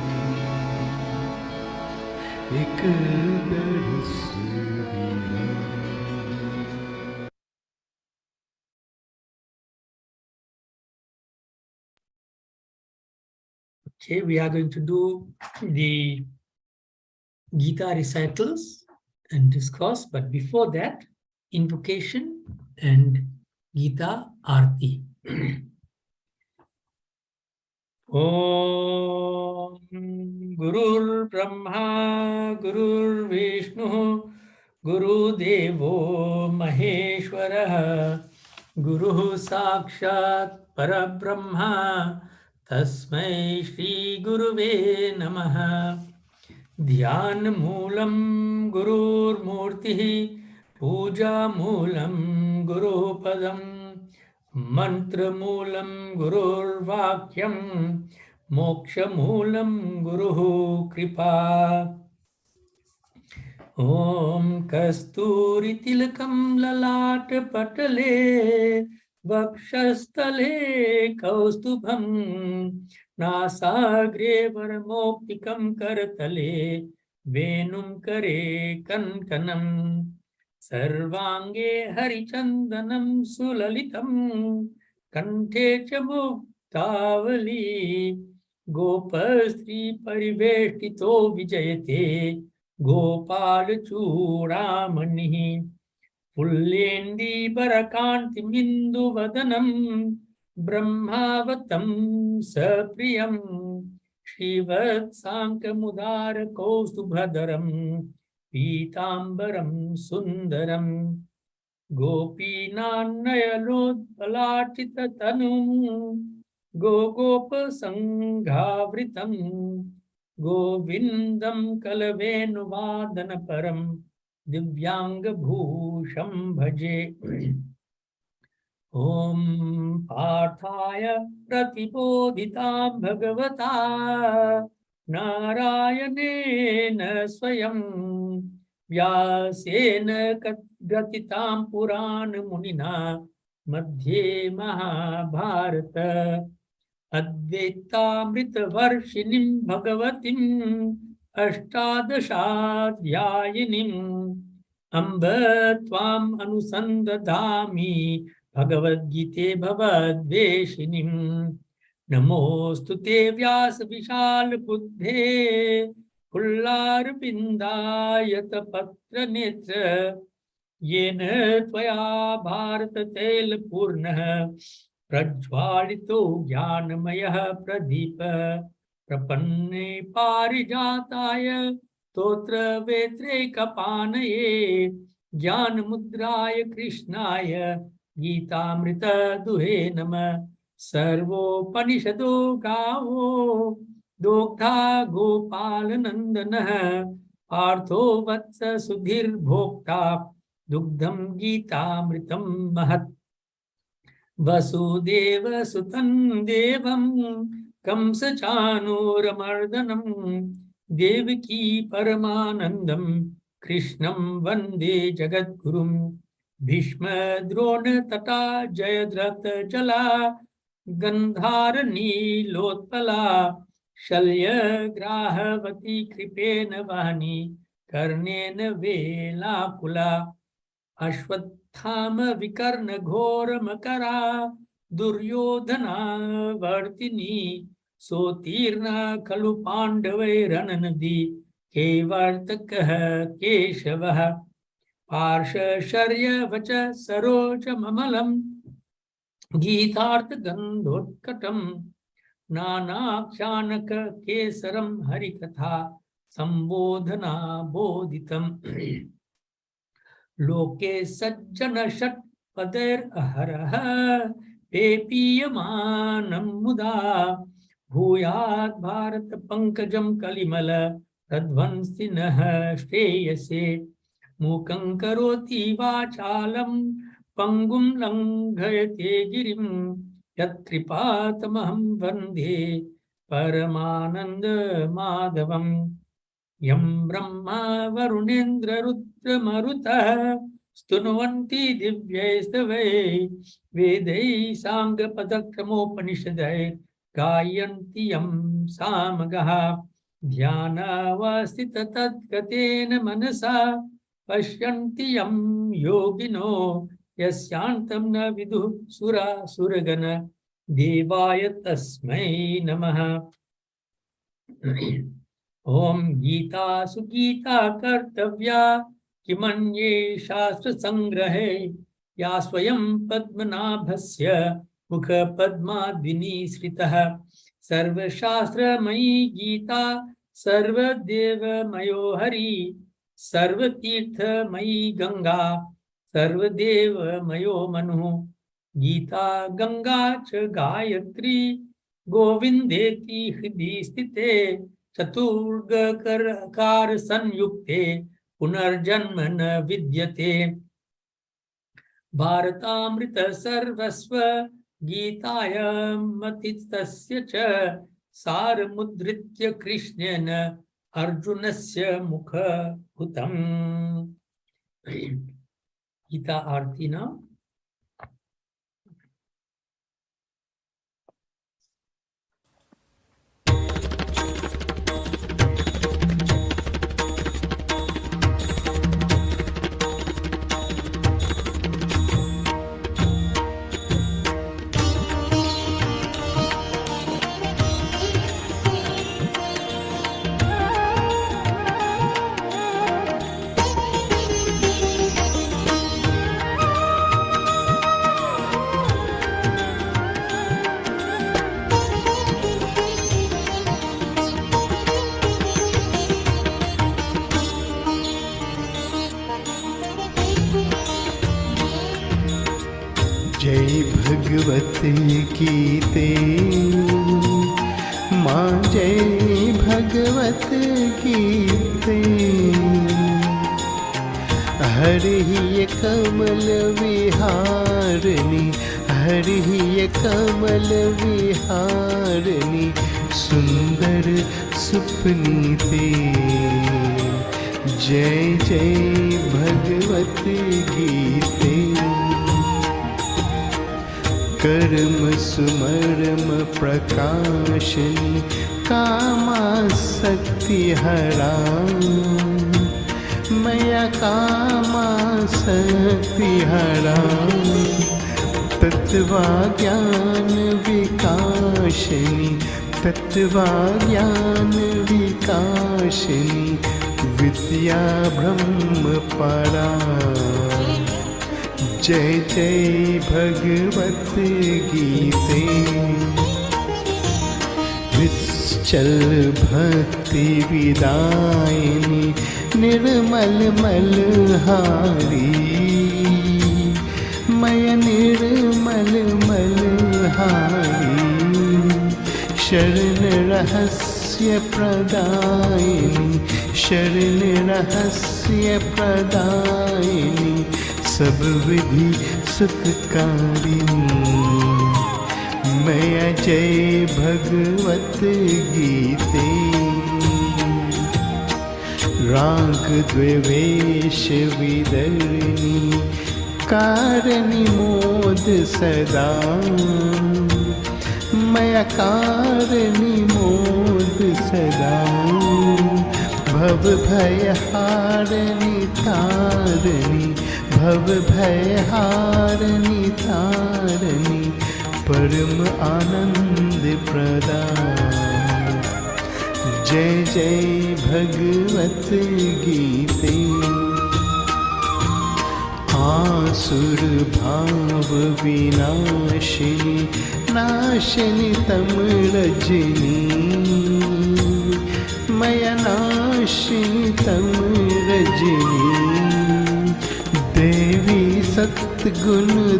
एक दरस दीवानी। Okay, we are going to do the Gita recitals and discourse, but before that, invocation and Gita Aarti. Om Gurur Brahma Gurur Vishnu Guru Devo Maheshwara Guru Sakshat Parabrahma Tasmai Shri Guruve Namaha. Dhyan Moolam Gurur Murti Puja Moolam Guru Padam Mantra Moolam Gurur Vakyam Moksha Moolam Guru Kripa. Om Kasturi Tilakam Lalat Patale Vakshastale Kaustubham Nasagre Varamoktikam Karatale Venum Kare Kankanam Sarvange Harichandanam Sulalitam Kante Chamuktavali Gopastri Pariveshtito Vijayate Gopal Churamani Pullendi Barakanti Mindu Vadanam Brahmavatam Sapriyam Shivat Sankamudara Kaustubhadaram Pitambaram Sundaram Gopinannayalod Palatita Tanum गोगोप संघावृतं गोविंदं कलवेणुवादन परम दिव्यांग भूषं भजे। ओम पार्थाय प्रतिबोधितां भगवता नारायणेन स्वयं व्यासेन ग्रथितां पुराणमुनिना मध्ये महाभारत अद्वैतामृतवर्षिणीं भगवतीम् अष्टादशाध्यायिनीम् अम्ब त्वाम् अनुसन्दधामि भगवद्गीते भवद्वेषिणीम्। नमोऽस्तु ते व्यास विशाल बुद्धे फुल्लारविन्दायतपत्र नेत्र येन त्वया भारत तैलपूर्णः प्रज्वालितो ज्ञानमयः प्रदीप प्रपन्ने पारिजाताय स्तोत्र वेत्रैकपाणये ज्ञानमुद्राय कृष्णाय गीतामृत दुहे नमः। सर्वोपनिषदो गावो दोग्धा गोपाल नंदनः पार्थो वत्स सुधीर्भोक्ता दुग्धं गीतामृतं महत्। वसुदेव सुतं देवं कंसचाणूरमर्दनं देवकी परमानन्दं कृष्णं वन्दे जगद्गुरुं। भीष्म द्रोण तथा जयद्रथ जला गंधारनीलोत्पला शल्य ग्राहवती कृपेन वाणी कर्णेन वेलाकुला अश्वत्थाम विकर्ण घोर मकरा दुर्योधना वर्तिनी सोतीर्णा खलु पांडवैरणनदी केवर्तकः केशवः पार्श्वशर्य वच सरोजममलं गीतार्थ गंधोत्कटं नानाख्यानक केसरं हरिकथा संबोधना बोधितम्। लोके सज्जन षट् पदैर्हरः पेपीयमानं मुदा भूयात् भारत पंकजं कलिमल तद्वंसिनः श्रेयसे। मूकं करोति वाचालं पंगुं लंघयते गिरिं यत्कृपातमहं वन्दे परमानंद माधवम्। यं ब्रह्मा वरुणेन्द्र रुद्र मरुतः स्तुन्वन्ति दिव्यैस्तवैः वेदैः साङ्गपदक्रमोपनिषदैः गायन्ति यं सामगाः। ध्यानावस्थित तद्गतेन मनसा पश्यन्ति यं योगिनो यस्यान्तं न विदुः सुरासुरगण देवाय तस्मै नमः। ओम गीता सुगीता कर्तव्या किमन्ये शास्त्र संग्रहे या स्वयं पद्मनाभस्य मुख पद्माद्विनिसृतः। सर्वशास्त्रमयी गीता सर्वदेवमयो हरि सर्वतीर्थमयी गंगा सर्वदेवमयो मनुः। गीता गंगा च गायत्री गोविंदेति हृदि स्थिते चतुर्गकार संयुक्ते पुनर्जन्म न विद्यते। भारतामृत सर्वस्व गीतायामतितस्य च सारमुद्धृत्य कृष्णेन अर्जुनस्य मुखपुतम्। गीता आरती ना भगवत गीते माँ जय भगवत गीते हरि कमल विहारिणी हरि कमल विहारिणी सुंदर सुपनीते जय जय भगवत गीते कर्म सुमर्म प्रकाशिनी कामासक्ति हरा मया कामासक्ति हरा तत्वा ज्ञान विकाशिनी तत्वा ज्ञान विकाशिनी विद्या ब्रह्म परा जय जय भगवत गीते निश्चल भक्ति विदायिनी निर्मल मलहारी मय निर्मल मलहारी शरण रहस्य प्रदायिनी शरण रहस्य प्रदायिनी सब विधि सुखकारिणी मैं जय भगवत गीते राग द्वेष विदरिणी कारिणी मोद सदा मैं कारिणी मोद सदा भव भय हारिणी तारिणी भव भय हारिणी तारिणी परम आनंद प्रदान जय जय भगवत गीते आसुर भाव विनाशिनी नाशिनी तम रजनी मया नाशिनी तम रजनी देवी सत्गुणदायिनी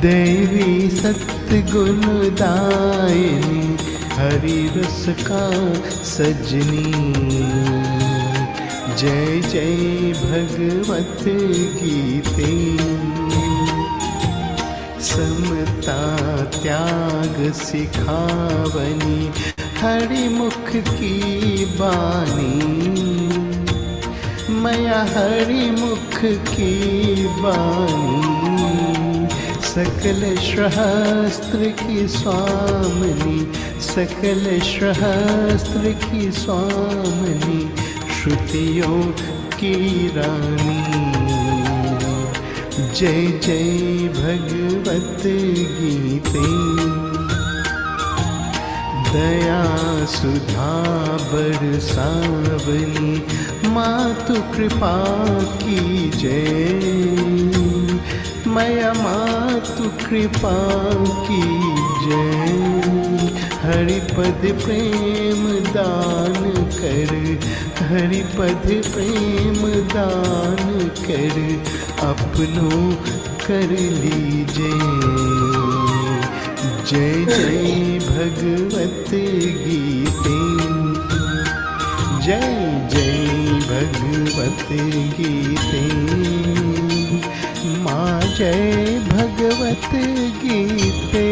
देवी सत्गुणदायिनी हरि रस का सजनी जय जय भगवत गीते समता त्याग सिखावनी हरि मुख की बानी मया हरि मुख की बानी सकल सहस्त्र की स्वामिनी सकल सहस्त्र की स्वामिनी श्रुतियों की रानी जय जय भगवत गीते दया सुधा बरसावनी मातु कृपा की जय मया मातु कृपा की जय हरिपद प्रेम दान कर हरिपद प्रेम दान कर अपनों कर लीजिए जय जय भगवत गीते जय जय भगवत गीते माँ जय भगवत गीते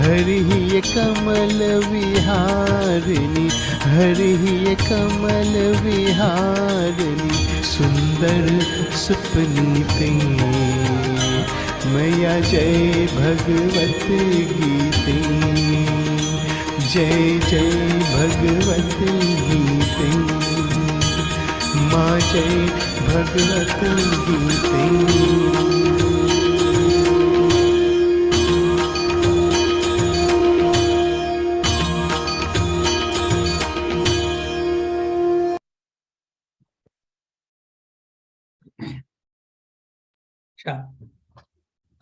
हरि कमल विहारिणी हरि कमल विहारिणी सुंदर सुपनीते मैया जय भगवत गीते जय जय भगवत गीते माँ जय भगवत गीते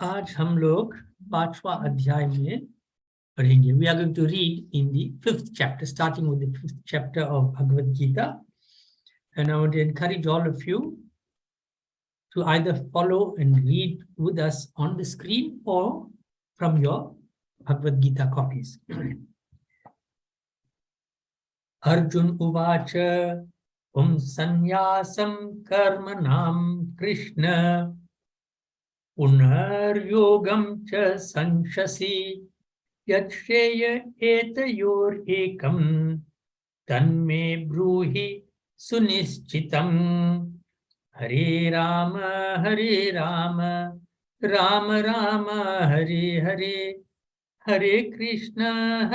आज हम लोग 5वां अध्याय में पढ़ेंगे. We are going to read in the 5th chapter, starting with the 5th chapter of Bhagavad Gita. And I want to encourage all of you to either follow and read with us on the screen or from your Bhagavad Gita copies. Arjun Uvacha Sannyasam Karmanam Krishna Punaryogam cha Sanshasi Yachreya Etayor Ekam Tanme Bruhi Sunischitam Hare Rama Hare Rama Rama Rama Hare Hare Hare Krishna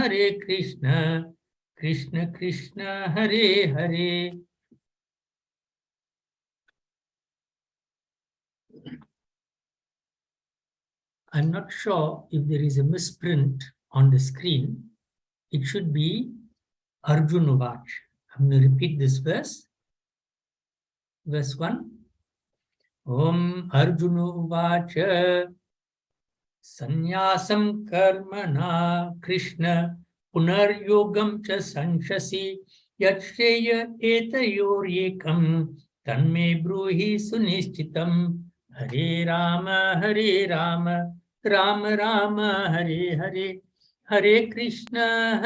Krishna Krishna Hare Hare. I'm not sure if there is a misprint on the screen. It should be Arjun Uvach. I'm going to repeat this verse. Verse 1. Om Arjuna Uvacha Sannyasam Karmana Krishna Punaryogam cha Sanshasi Yachreya Etayor Ekam Tanme Bruhi Sunischitam Hare Rama Rama Rama Hare Hare Hare Krishna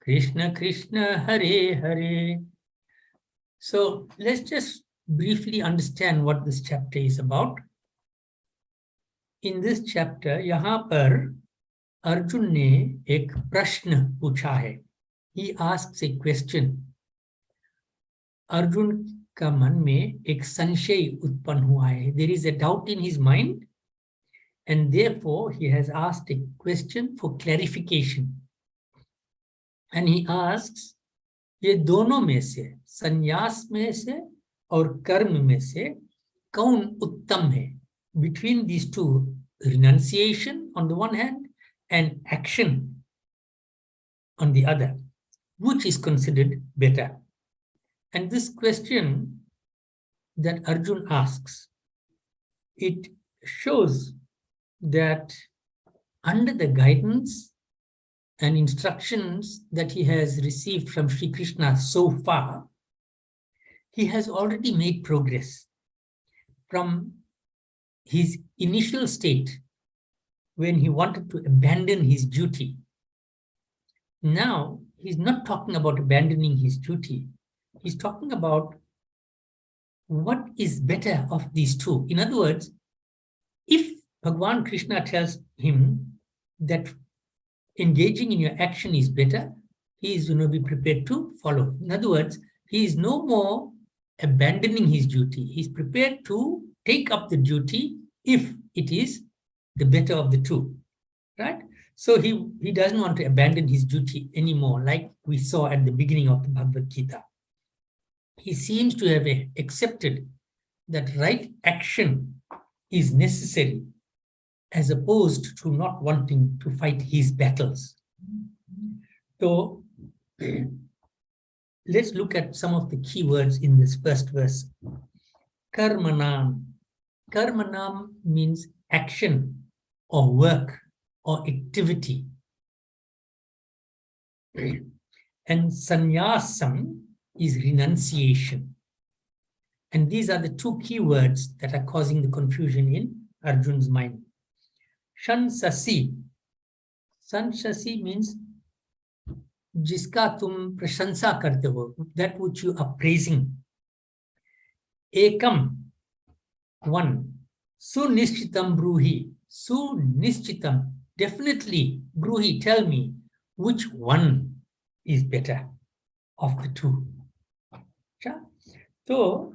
Krishna Krishna Hare Hare. So let's just briefly understand what this chapter is about. In this chapter, यहाँ पर अर्जुन ने एक प्रश्न पूछा है. He asks a question. Arjun का मन में एक संशय उत्पन्न हुआ है. There is a doubt in his mind, and therefore he has asked a question for clarification. And he asks, ये दोनों में से, संन्यास में से और कर्म में से कौन उत्तम है? Between these two, renunciation on the one hand and action on the other, which is considered better? And this question that Arjun asks, it shows that under the guidance and instructions that he has received from Sri Krishna so far, he has already made progress from his initial state when he wanted to abandon his duty. Now, he's not talking about abandoning his duty. He's talking about what is better of these two. In other words, if Bhagavan Krishna tells him that engaging in your action is better, he is going to be prepared to follow. In other words, he is no more abandoning his duty. He's prepared to take up the duty if it is the better of the two, right? So he doesn't want to abandon his duty anymore, like we saw at the beginning of the Bhagavad Gita. He seems to have accepted that right action is necessary, as opposed to not wanting to fight his battles. So let's look at some of the key words in this first verse. Karmanam. Karmanam means action or work or activity. And sannyasam is renunciation. And these are the two key words that are causing the confusion in Arjun's mind. Shansasi. Shansasi means jiska tum prashansa karte ho, that which you are praising. Ekam, one. Sunishchitam bruhi. Sunishchitam, definitely. Bruhi, tell me which one is better of the two. तो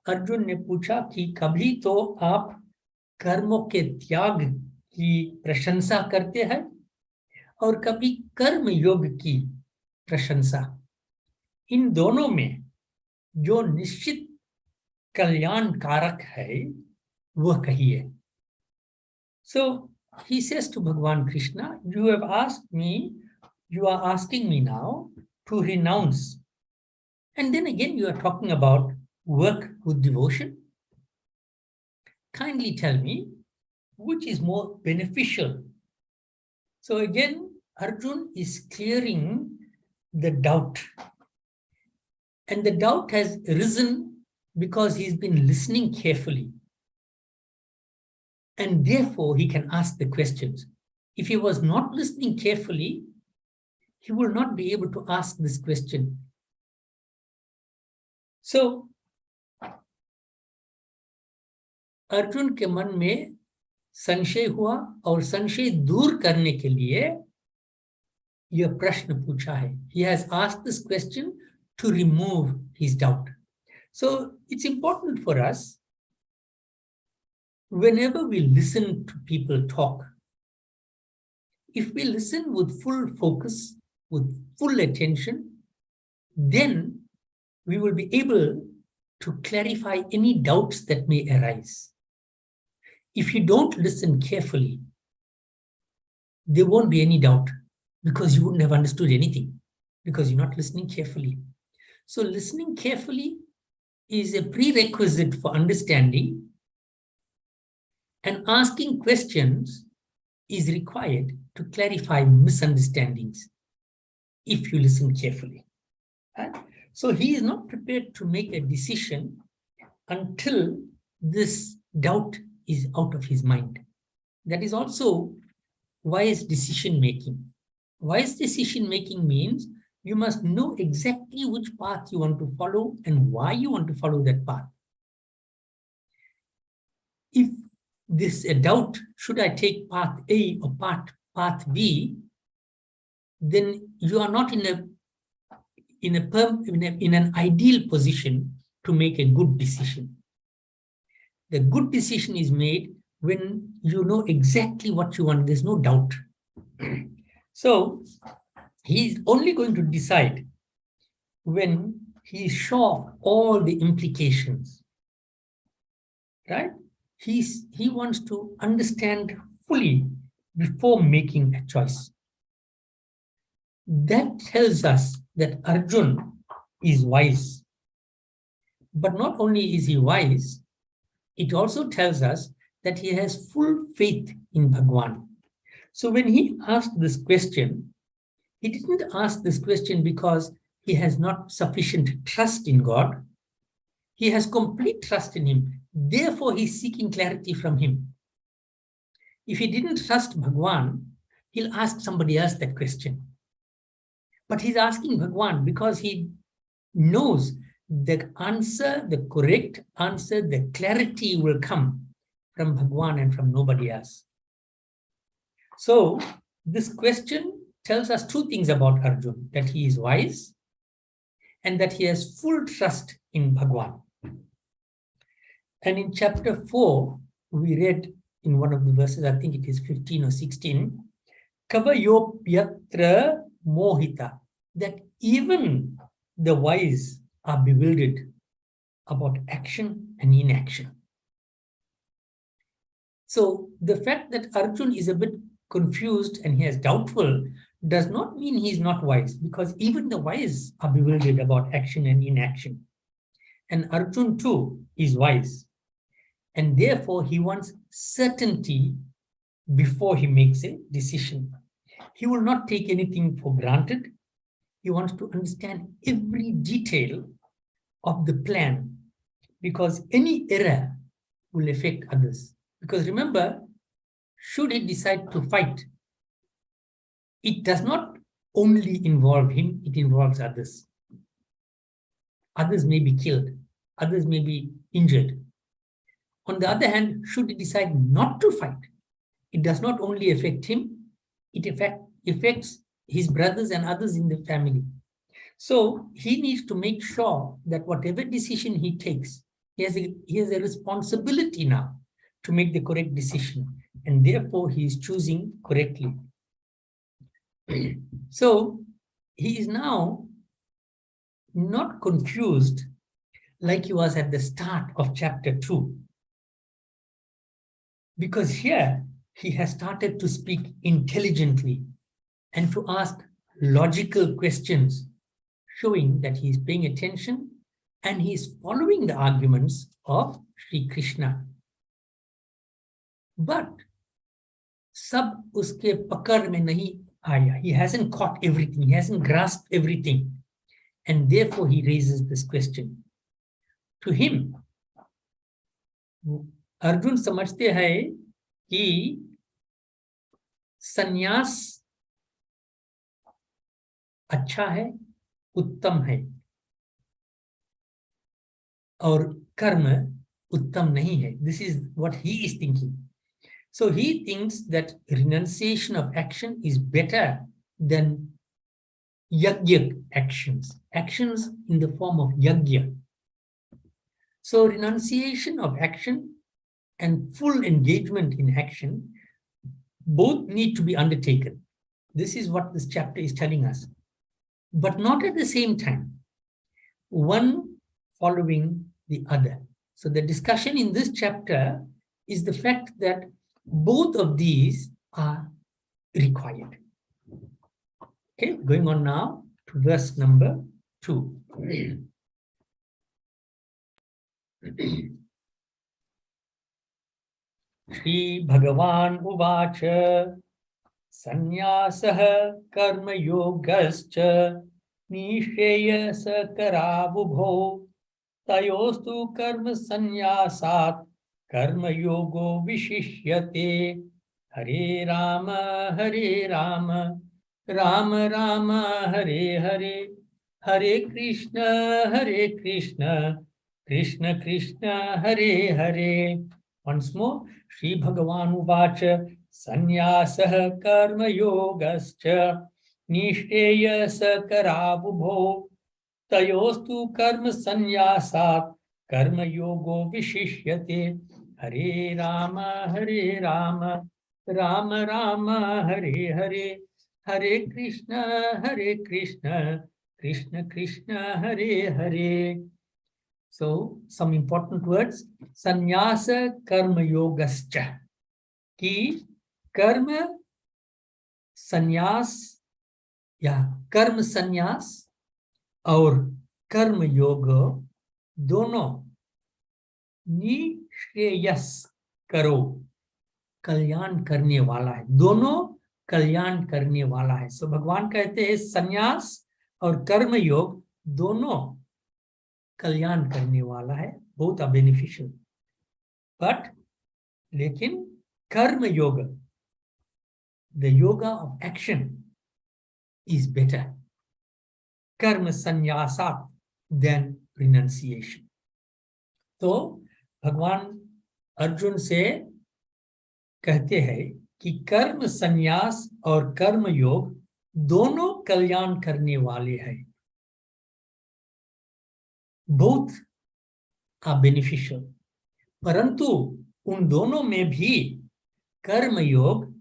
अर्जुन ने पूछा कि कभी तो आप कर्मों के त्याग की प्रशंसा करते हैं और कभी कर्म योग की प्रशंसा. इन दोनों में जो निश्चित कल्याणकारक है वह कहिए. So he says to Bhagavan Krishna, you have asked me, you are asking me now to renounce. And then again you are talking about work with devotion. Kindly tell me which is more beneficial. So again, Arjun is clearing the doubt. And the doubt has arisen because he's been listening carefully. And therefore, he can ask the questions. If he was not listening carefully, he will not be able to ask this question. So, Arjun के मन में संशय हुआ और संशय दूर करने के लिए यह प्रश्न पूछा है. He has asked this question to remove his doubt. So, it's important for us, whenever we listen to people talk, if we listen with full focus, with full attention, then we will be able to clarify any doubts that may arise. If you don't listen carefully, there won't be any doubt because you wouldn't have understood anything because you're not listening carefully. So listening carefully is a prerequisite for understanding, and asking questions is required to clarify misunderstandings if you listen carefully. Right? So he is not prepared to make a decision until this doubt is out of his mind. That is also wise decision making. Wise decision making means you must know exactly which path you want to follow and why you want to follow that path. If this doubt, should I take path A or path B, then you are not in an ideal position to make a good decision. The good decision is made when you know exactly what you want. There's no doubt. So he's only going to decide when he is sure of all the implications, right? He wants to understand fully before making a choice. That tells us that Arjun is wise. But not only is he wise, it also tells us that he has full faith in Bhagwan. So when he asked this question, he didn't ask this question because he has not sufficient trust in God. He has complete trust in him. Therefore, he's seeking clarity from him. If he didn't trust Bhagwan, he'll ask somebody else that question. But he's asking Bhagwan because he knows the answer, the correct answer, the clarity will come from Bhagwan and from nobody else. So this question tells us two things about Arjun, that he is wise and that he has full trust in Bhagwan. And in chapter 4, we read in one of the verses, I think it is 15 or 16, Kavayopyatra mohita, that even the wise are bewildered about action and inaction. So the fact that Arjun is a bit confused and he is doubtful does not mean he is not wise, because even the wise are bewildered about action and inaction. And Arjun too is wise. And therefore he wants certainty before he makes a decision. He will not take anything for granted. He wants to understand every detail of the plan, because any error will affect others. Because remember, should he decide to fight, it does not only involve him, it involves others. Others may be killed, others may be injured. On the other hand, should he decide not to fight, it does not only affect him, it affects his brothers and others in the family. So he needs to make sure that whatever decision he takes, he has a responsibility now to make the correct decision, and therefore he is choosing correctly. So he is now not confused like he was at the start of chapter 2. Because here he has started to speak intelligently and to ask logical questions, showing that he is paying attention and he is following the arguments of Sri Krishna. But sab uske pakad mein nahi aaya. He hasn't caught everything, he hasn't grasped everything. And therefore he raises this question. to him, Arjun समझते हैं कि संन्यास अच्छा है, उत्तम है, और कर्म उत्तम नहीं है. This is what he is thinking. So he thinks that renunciation of action is better than yajna actions, actions in the form of yajna. So renunciation of action and full engagement in action both need to be undertaken. This is what this chapter is telling us, but not at the same time, one following the other. So the discussion in this chapter is the fact that both of these are required. Okay, going on now to verse number 2. Shri Bhagavan Uvacha Sannyasah Karma Yogascha Nisheyasa Karabubho Tayostu Karma Sannyasat Karma Yogo Vishishyate Hare Rama Hare Rama Rama Rama Hare Hare Hare Krishna Krishna Krishna Hare Hare. Once more, Shri Bhagavan Uvacha Sannyasah Karma Yogascha Nisheyasa Karabubho Tayostu Karma Sannyasat Karma Yogo Vishishyate Hare Rama Rama Rama Hare Hare Hare Krishna Krishna Krishna Hare Hare. So, some important words. Sannyasa Karma Yogascha. Ki karma sannyas, कर्म संन्यास और कर्म योग दोनों निश्रेयस करो, कल्याण करने वाला है, दोनों कल्याण करने वाला है. सो भगवान कहते हैं संन्यास और कर्म योग दोनों कल्याण करने वाला है, बोथ आर बेनिफिशियल. बट लेकिन कर्म योग, the yoga of action is better, karma sannyasat, than renunciation. तो भगवान अर्जुन से कहते हैं कि कर्म संन्यास और कर्म योग दोनों कल्याण करने वाले हैं. Both are beneficial, परंतु उन दोनों में भी कर्म योग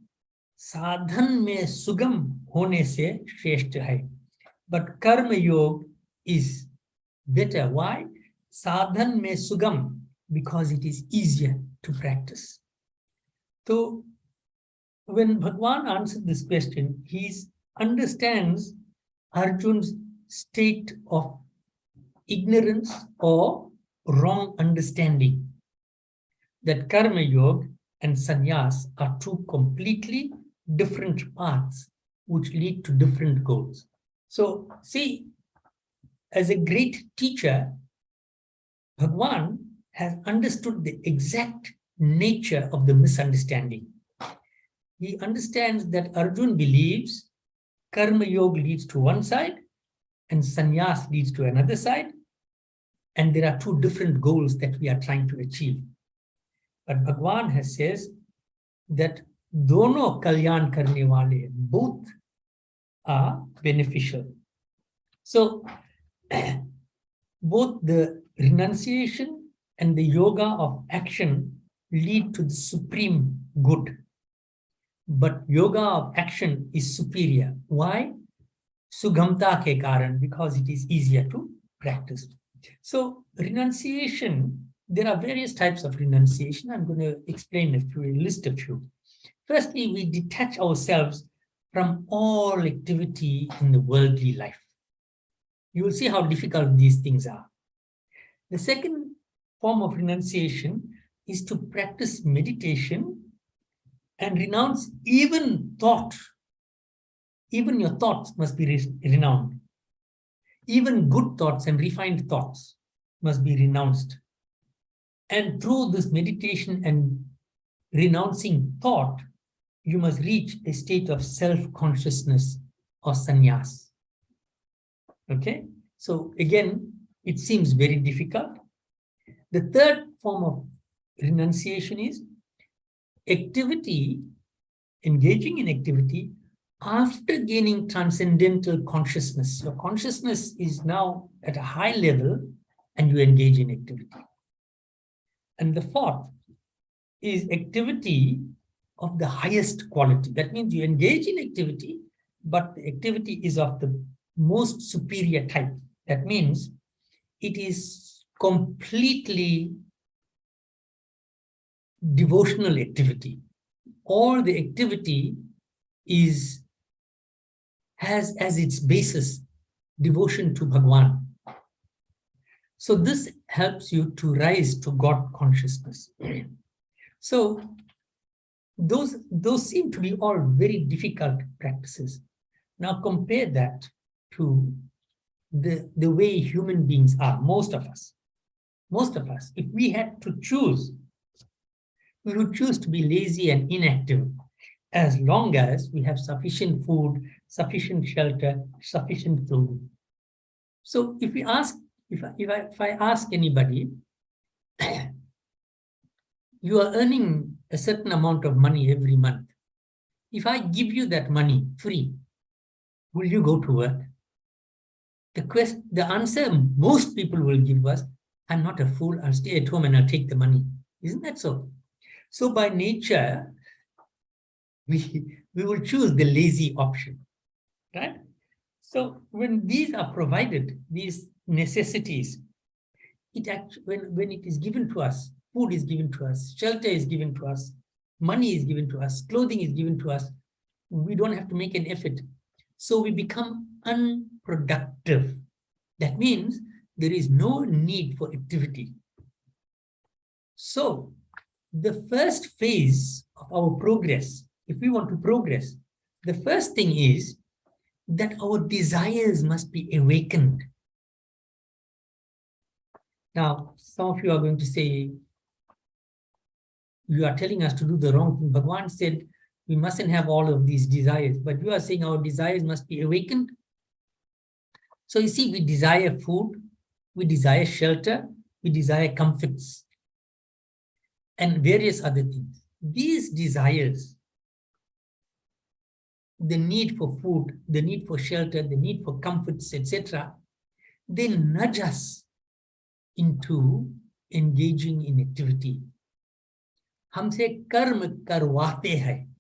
साधन में सुगम होने से श्रेष्ठ है. बट कर्म योग इज बेटर. व्हाई? साधन में सुगम, because it is easier to practice. तो when Bhagwan answered this question, he understands Arjun's state of ignorance or wrong understanding, that karma yoga and sannyas are two completely different paths which lead to different goals. So, see, as a great teacher, Bhagwan has understood the exact nature of the misunderstanding. He understands that Arjun believes karma yoga leads to one side and sannyas leads to another side, and there are two different goals that we are trying to achieve. But Bhagwan has says that dono kalyan karne wale, both are beneficial. So both the renunciation and the yoga of action lead to the supreme good. But yoga of action is superior. Why? Sughamta ke karan, because it is easier to practice. So renunciation, there are various types of renunciation. I'm going to explain a few, list a few. Firstly, we detach ourselves from all activity in the worldly life. You will see how difficult these things are. The second form of renunciation is to practice meditation and renounce even thought. Even your thoughts must be renounced. Even good thoughts and refined thoughts. must be renounced. And through this meditation and renouncing thought, you must reach a state of self-consciousness or sannyas. Okay? So again, it seems very difficult. The third form of renunciation is activity, engaging in activity after gaining transcendental consciousness. Your consciousness is now at a high level and you engage in activity. And the fourth is activity of the highest quality. That means you engage in activity, but the activity is of the most superior type. That means it is completely devotional activity, or the activity has as its basis devotion to Bhagwan. So this helps you to rise to God consciousness. So those seem to be all very difficult practices. Now compare that to the way human beings are, most of us. If we had to choose, we would choose to be lazy and inactive as long as we have sufficient food, sufficient shelter, sufficient clothing. So if I ask anybody, you are earning a certain amount of money every month. If I give you that money free, will you go to work? The answer most people will give us, I'm not a fool, I'll stay at home and I'll take the money. Isn't that so? So by nature, we will choose the lazy option, right? So when these are provided, these necessities, when it is given to us, food is given to us, shelter is given to us, money is given to us, clothing is given to us, we don't have to make an effort. So we become unproductive. That means there is no need for activity. So the first phase of our progress, if we want to progress, the first thing is that our desires must be awakened. Now, some of you are going to say, you are telling us to do the wrong thing. Bhagwan said we mustn't have all of these desires, but you are saying our desires must be awakened. So you see, we desire food, we desire shelter, we desire comforts, and various other things. These desires, the need for food, the need for shelter, the need for comforts, etc., they nudge us into engaging in activity. हमसे कर्म करवाते हैं.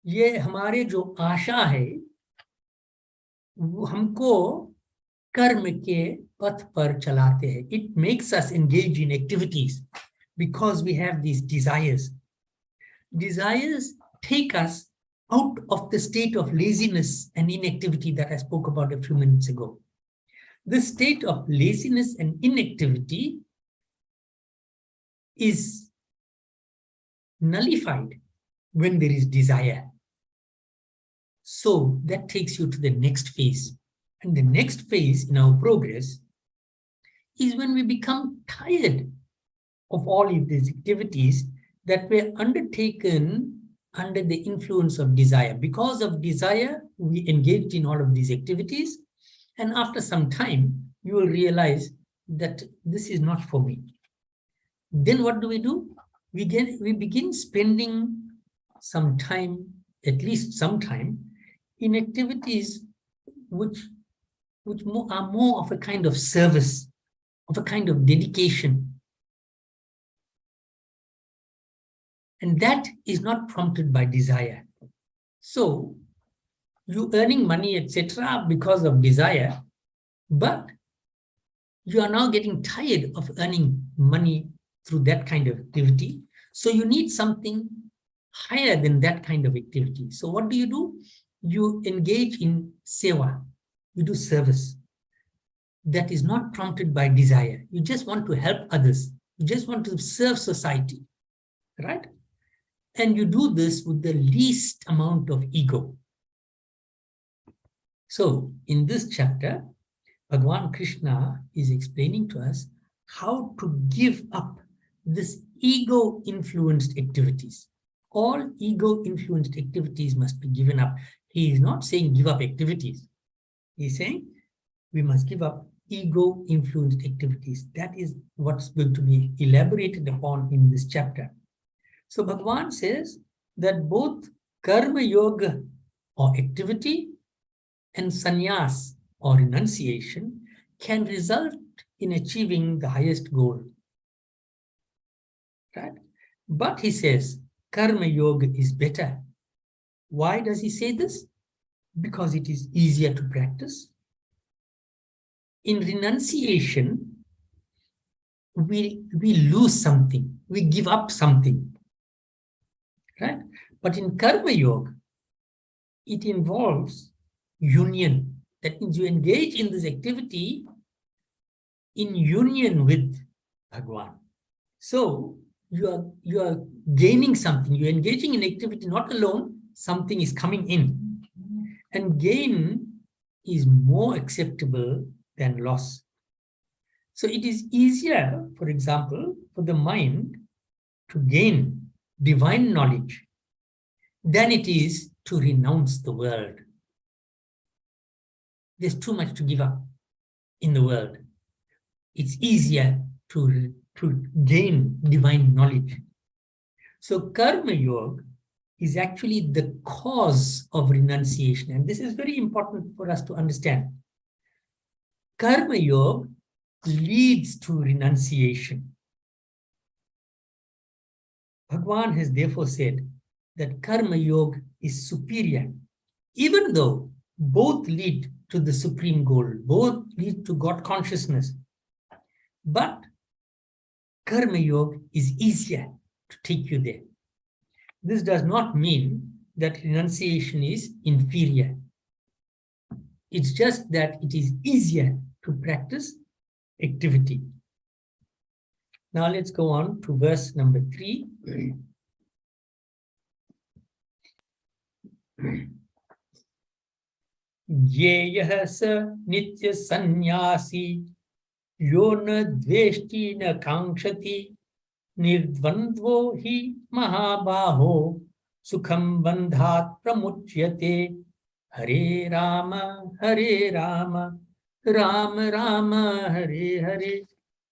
ये हमारे जो आशा है वो हमको कर्म के पथ पर चलाते हैं. It makes us engage in activities because we have these desires. Desires take us out of the state of laziness and inactivity that I spoke about a few minutes ago. This state of laziness and inactivity is nullified when there is desire. So that takes you to the next phase. And the next phase in our progress is when we become tired of all of these activities that were undertaken under the influence of desire. Because of desire, we engaged in all of these activities. And after some time, you will realize that this is not for me. Then what do? We begin spending some time, at least some time, in activities which are more of a kind of service, of a kind of dedication. And that is not prompted by desire. So you earning money, etc., because of desire, but you are now getting tired of earning money through that kind of activity. So you need something higher than that kind of activity. So what do? You engage in seva. You do service. That is not prompted by desire. You just want to help others. You just want to serve society, right? And you do this with the least amount of ego. So in this chapter, Bhagavan Krishna is explaining to us how to give up this ego-influenced activities. All ego-influenced activities must be given up. He is not saying give up activities. He is saying we must give up ego-influenced activities. That is what's going to be elaborated upon in this chapter. So Bhagavan says that both karma yoga or activity and sannyas or renunciation can result in achieving the highest goal. Right? But he says karma yoga is better. Why does he say this? Because it is easier to practice. In renunciation, we lose something, we give up something. Right? But in karma yoga, it involves union. That means you engage in this activity in union with Bhagavan. So you are gaining something. You're engaging in activity not alone, something is coming in. And gain is more acceptable than loss. So it is easier, for example, for the mind to gain divine knowledge than it is to renounce the world. There's too much to give up in the world. It's easier to gain divine knowledge. So karma yoga is actually the cause of renunciation. And this is very important for us to understand. Karma yoga leads to renunciation. Bhagavan has therefore said that karma yoga is superior, even though both lead to the supreme goal, both lead to God consciousness. But karma yoga is easier to take you there. This does not mean that renunciation is inferior. It's just that it is easier to practice activity. Now let's go on to verse number 3. Yeyah sa nitya sannyasi yo na dveshti na kankshati nirdvandvo hi mahabaho sukham bandhat pramuchyate Hare Rama Hare Rama Rama Rama Hare Hare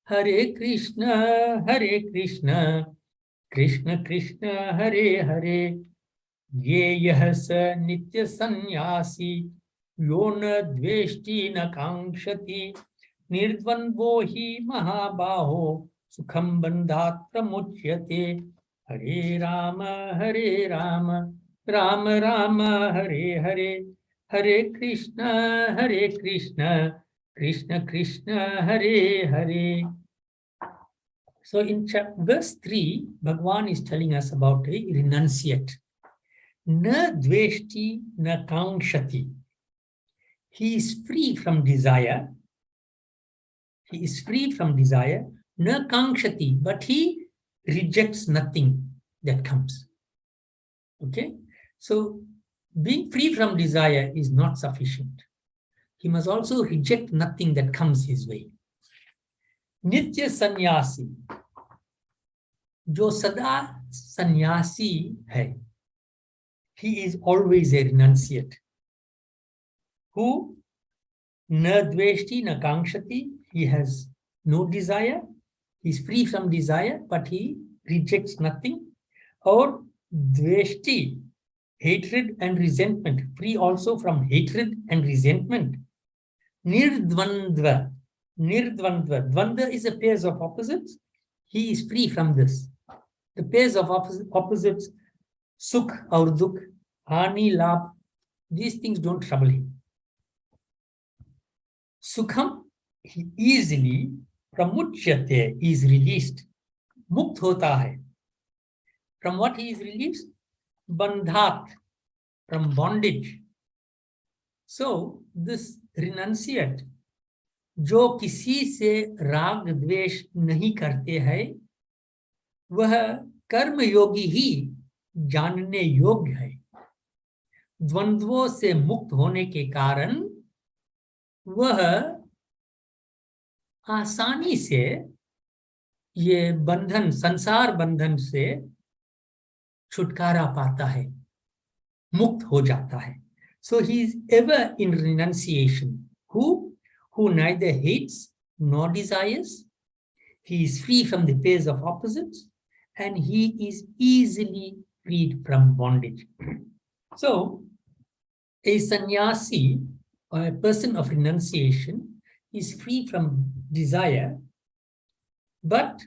Hare Krishna Krishna Krishna Hare Hare Yeyah sa nitya sannyasi yo na dveshti na kankshati nirdvandvo hi mahabaho sukham bandhat pramuchyate Hare Rama Rama Rama Hare Hare Hare Krishna Krishna Krishna Hare Hare. So in verse 3, Bhagavan is telling us about a renunciate. Na dveshti na kankshati. He is free from desire. He is free from desire. Na kankshati, but he rejects nothing that comes. Okay? So being free from desire is not sufficient. He must also reject nothing that comes his way. Nitya sannyasi. Jo sada sannyasi hai. He is always a renunciate. Who? Na dveshti na kankshati. He has no desire. He is free from desire, but he rejects nothing. Or dveshti, hatred and resentment. Free also from hatred and resentment. Nirdvandva. Nirdvandva. Dvandva is a pairs of opposites. He is free from this. The pairs of opposites, sukh or dukh, hani, labh, these things don't trouble him. Sukham, he easily, pramuchyate, is released. Mukt hota hai. From what he is released? Bandhat, from bondage. So, this renunciate, जो किसी से राग द्वेष नहीं करते हैं, वह कर्म योगी ही जानने योग्य है. द्वंद्वों से मुक्त होने के कारण वह आसानी से ये बंधन, संसार बंधन से छुटकारा पाता है, मुक्त हो जाता है. So he is ever in renunciation. Who neither hates nor desires. He is free from the pairs of opposites, and he is easily freed from bondage. So, a sannyasi or a person of renunciation is free from desire, but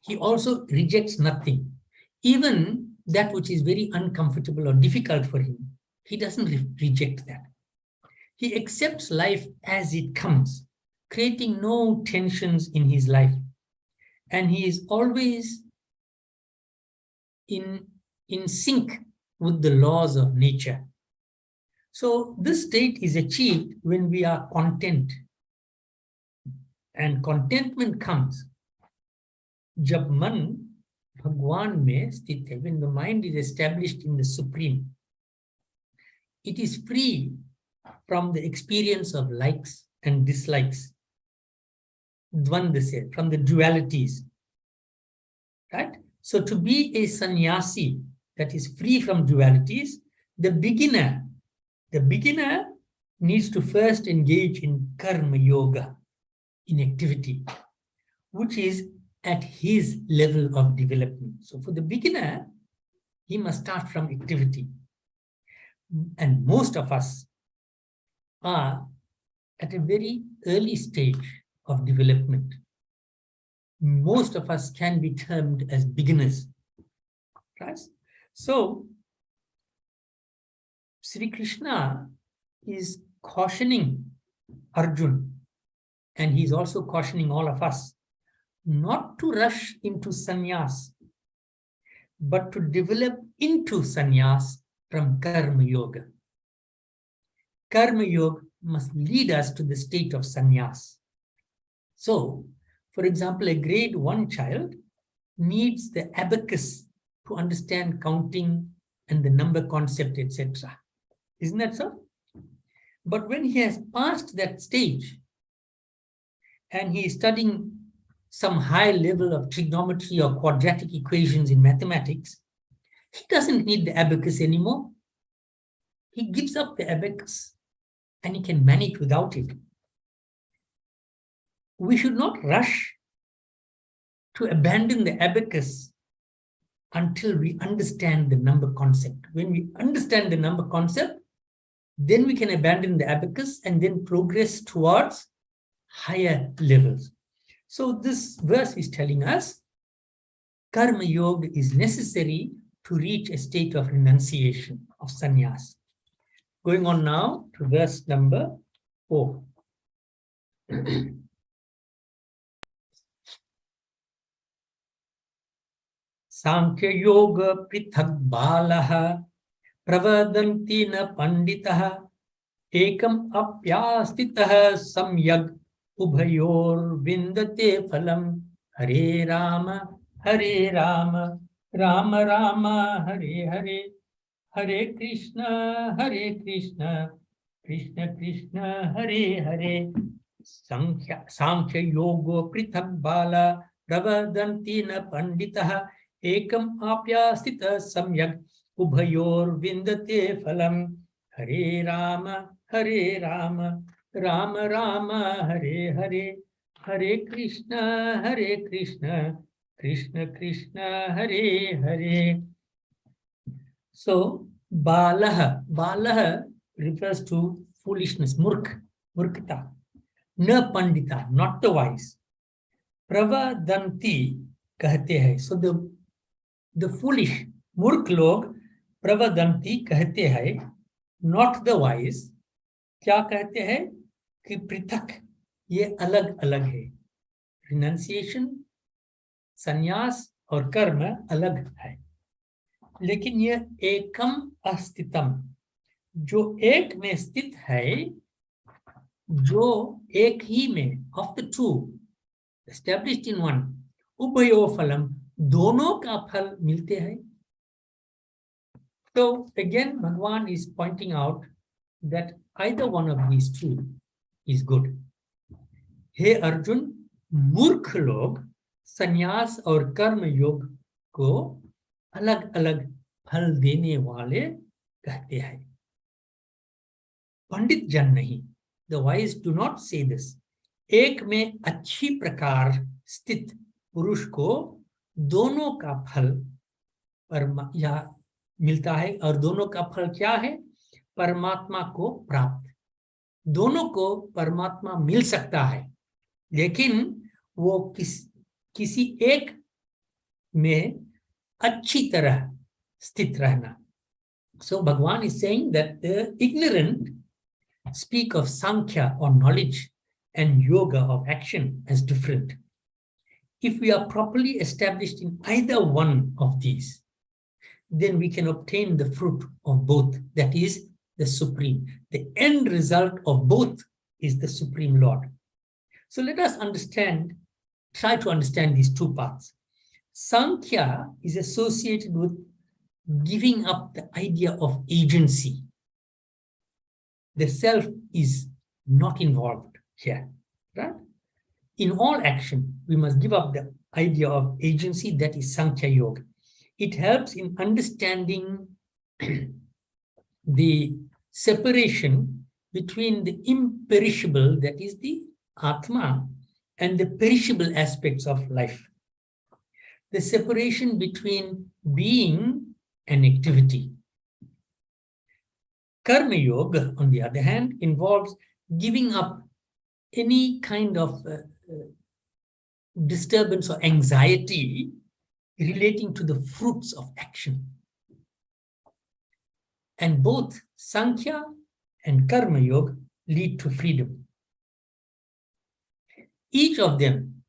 he also rejects nothing. Even that which is very uncomfortable or difficult for him, he doesn't reject that. He accepts life as it comes, creating no tensions in his life. And he is always in sync with the laws of nature. So this state is achieved when we are content. And contentment comes जब मन भगवान में स्थित है, when the mind is established in the supreme. It is free from the experience of likes and dislikes, dvandva se, from the dualities, right? So to be a sannyasi that is free from dualities, the beginner needs to first engage in karma yoga, in activity, which is at his level of development. So for the beginner, he must start from activity. And most of us are at a very early stage of development. Most of us can be termed as beginners, right? So Sri Krishna is cautioning Arjun, and he's also cautioning all of us not to rush into sannyas, but to develop into sannyas from karma yoga. Karma yoga must lead us to the state of sannyas. So, for example, a grade 1 child needs the abacus to understand counting and the number concept, etc. Isn't that so? But when he has passed that stage and he is studying some high level of trigonometry or quadratic equations in mathematics, he doesn't need the abacus anymore. He gives up the abacus and he can manage without it. We should not rush to abandon the abacus until we understand the number concept. When we understand the number concept, then we can abandon the abacus and then progress towards higher levels. So this verse is telling us karma yoga is necessary to reach a state of renunciation, of sannyas. Going on now to verse number 4. Sankhya yoga prithak balaha pravadanti na panditaha ekam apyastitaha samyag ubhayor vindate phalam hare rama rama rama hare hare hare krishna krishna krishna hare hare sankhya yoga prithak bala pravadanti na panditaha ekam apyastita samyak ubhayor vindate phalam hare rama rama hare hare hare krishna krishna krishna hare hare. So balaha refers to foolishness, murkhata, na pandita, not the wise. Pravadanti कहते हैं. So the foolish, मूर्ख लोग प्रवदंती कहते हैं, not the wise. क्या कहते हैं कि पृथक, ये अलग अलग है. रिनंसिएशन, संन्यास और कर्म अलग है, लेकिन ये एकम अस्तितम, जो एक में स्थित है, जो एक ही में, of the two, established in one, उभयो फलम, दोनों का फल मिलते हैं. So again, Bhagwan is pointing out that either one of these two is good. हे अर्जुन, मूर्ख लोग संन्यास और कर्म योग को अलग अलग फल देने वाले कहते हैं, पंडित जन नहीं. द वाइज डू नॉट से दिस. एक में अच्छी प्रकार स्थित पुरुष को दोनों का फल या मिलता है, और दोनों का फल क्या है? परमात्मा को प्राप्त. दोनों को परमात्मा मिल सकता है, लेकिन वो किसी एक में अच्छी तरह स्थित रहना. So Bhagavan is saying that the ignorant speak of Sankhya or knowledge and yoga of action as different. If we are properly established in either one of these, then we can obtain the fruit of both, that is the Supreme. The end result of both is the Supreme Lord. So let us try to understand these two paths. Sankhya is associated with giving up the idea of agency. The self is not involved here, right? In all action, we must give up the idea of agency, that is Sankhya Yoga. It helps in understanding the separation between the imperishable, that is the Atma, and the perishable aspects of life. The separation between being and activity. Karma Yoga, on the other hand, involves giving up any kind of disturbance or anxiety relating to the fruits of action. And both Sankhya and Karma Yoga lead to freedom. Each of them,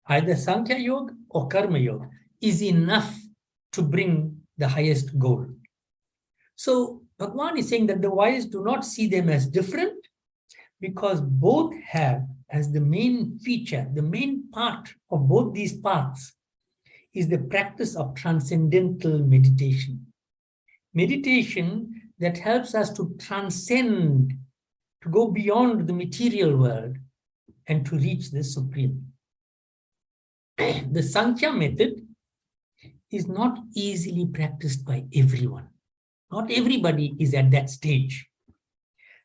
either Sankhya Yoga or Karma Yoga, is enough to bring the highest goal. So Bhagavan is saying that the wise do not see them as different, because both have as the main feature, the main part of both these paths is the practice of transcendental meditation. Meditation that helps us to transcend, to go beyond the material world and to reach the Supreme. The Sankhya method is not easily practiced by everyone. Not everybody is at that stage,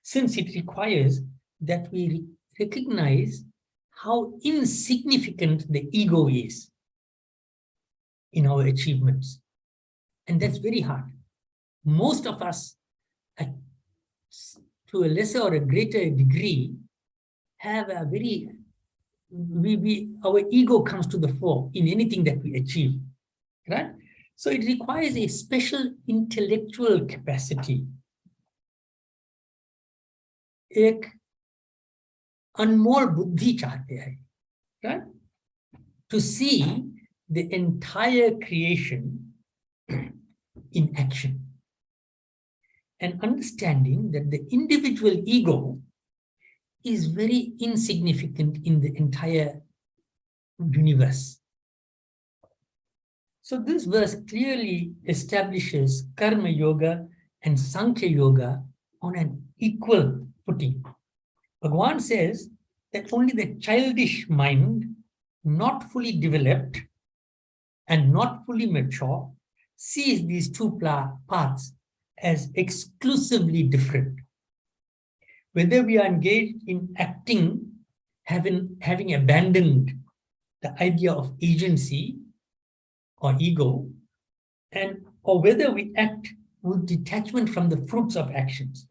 since it requires that we recognize how insignificant the ego is in our achievements. And that's very hard. Most of us, to a lesser or a greater degree, have a very, our ego comes to the fore in anything that we achieve, right? So it requires a special intellectual capacity, एक अनमोल बुद्धि चाहते हैं, right? To see the entire creation in action, and understanding that the individual ego is very insignificant in the entire universe. So this verse clearly establishes Karma Yoga and Sankhya Yoga on an equal footing. Bhagavan says that only the childish mind, not fully developed and not fully mature, sees these two paths as exclusively different. Whether we are engaged in acting, having abandoned the idea of agency or ego, or whether we act with detachment from the fruits of actions,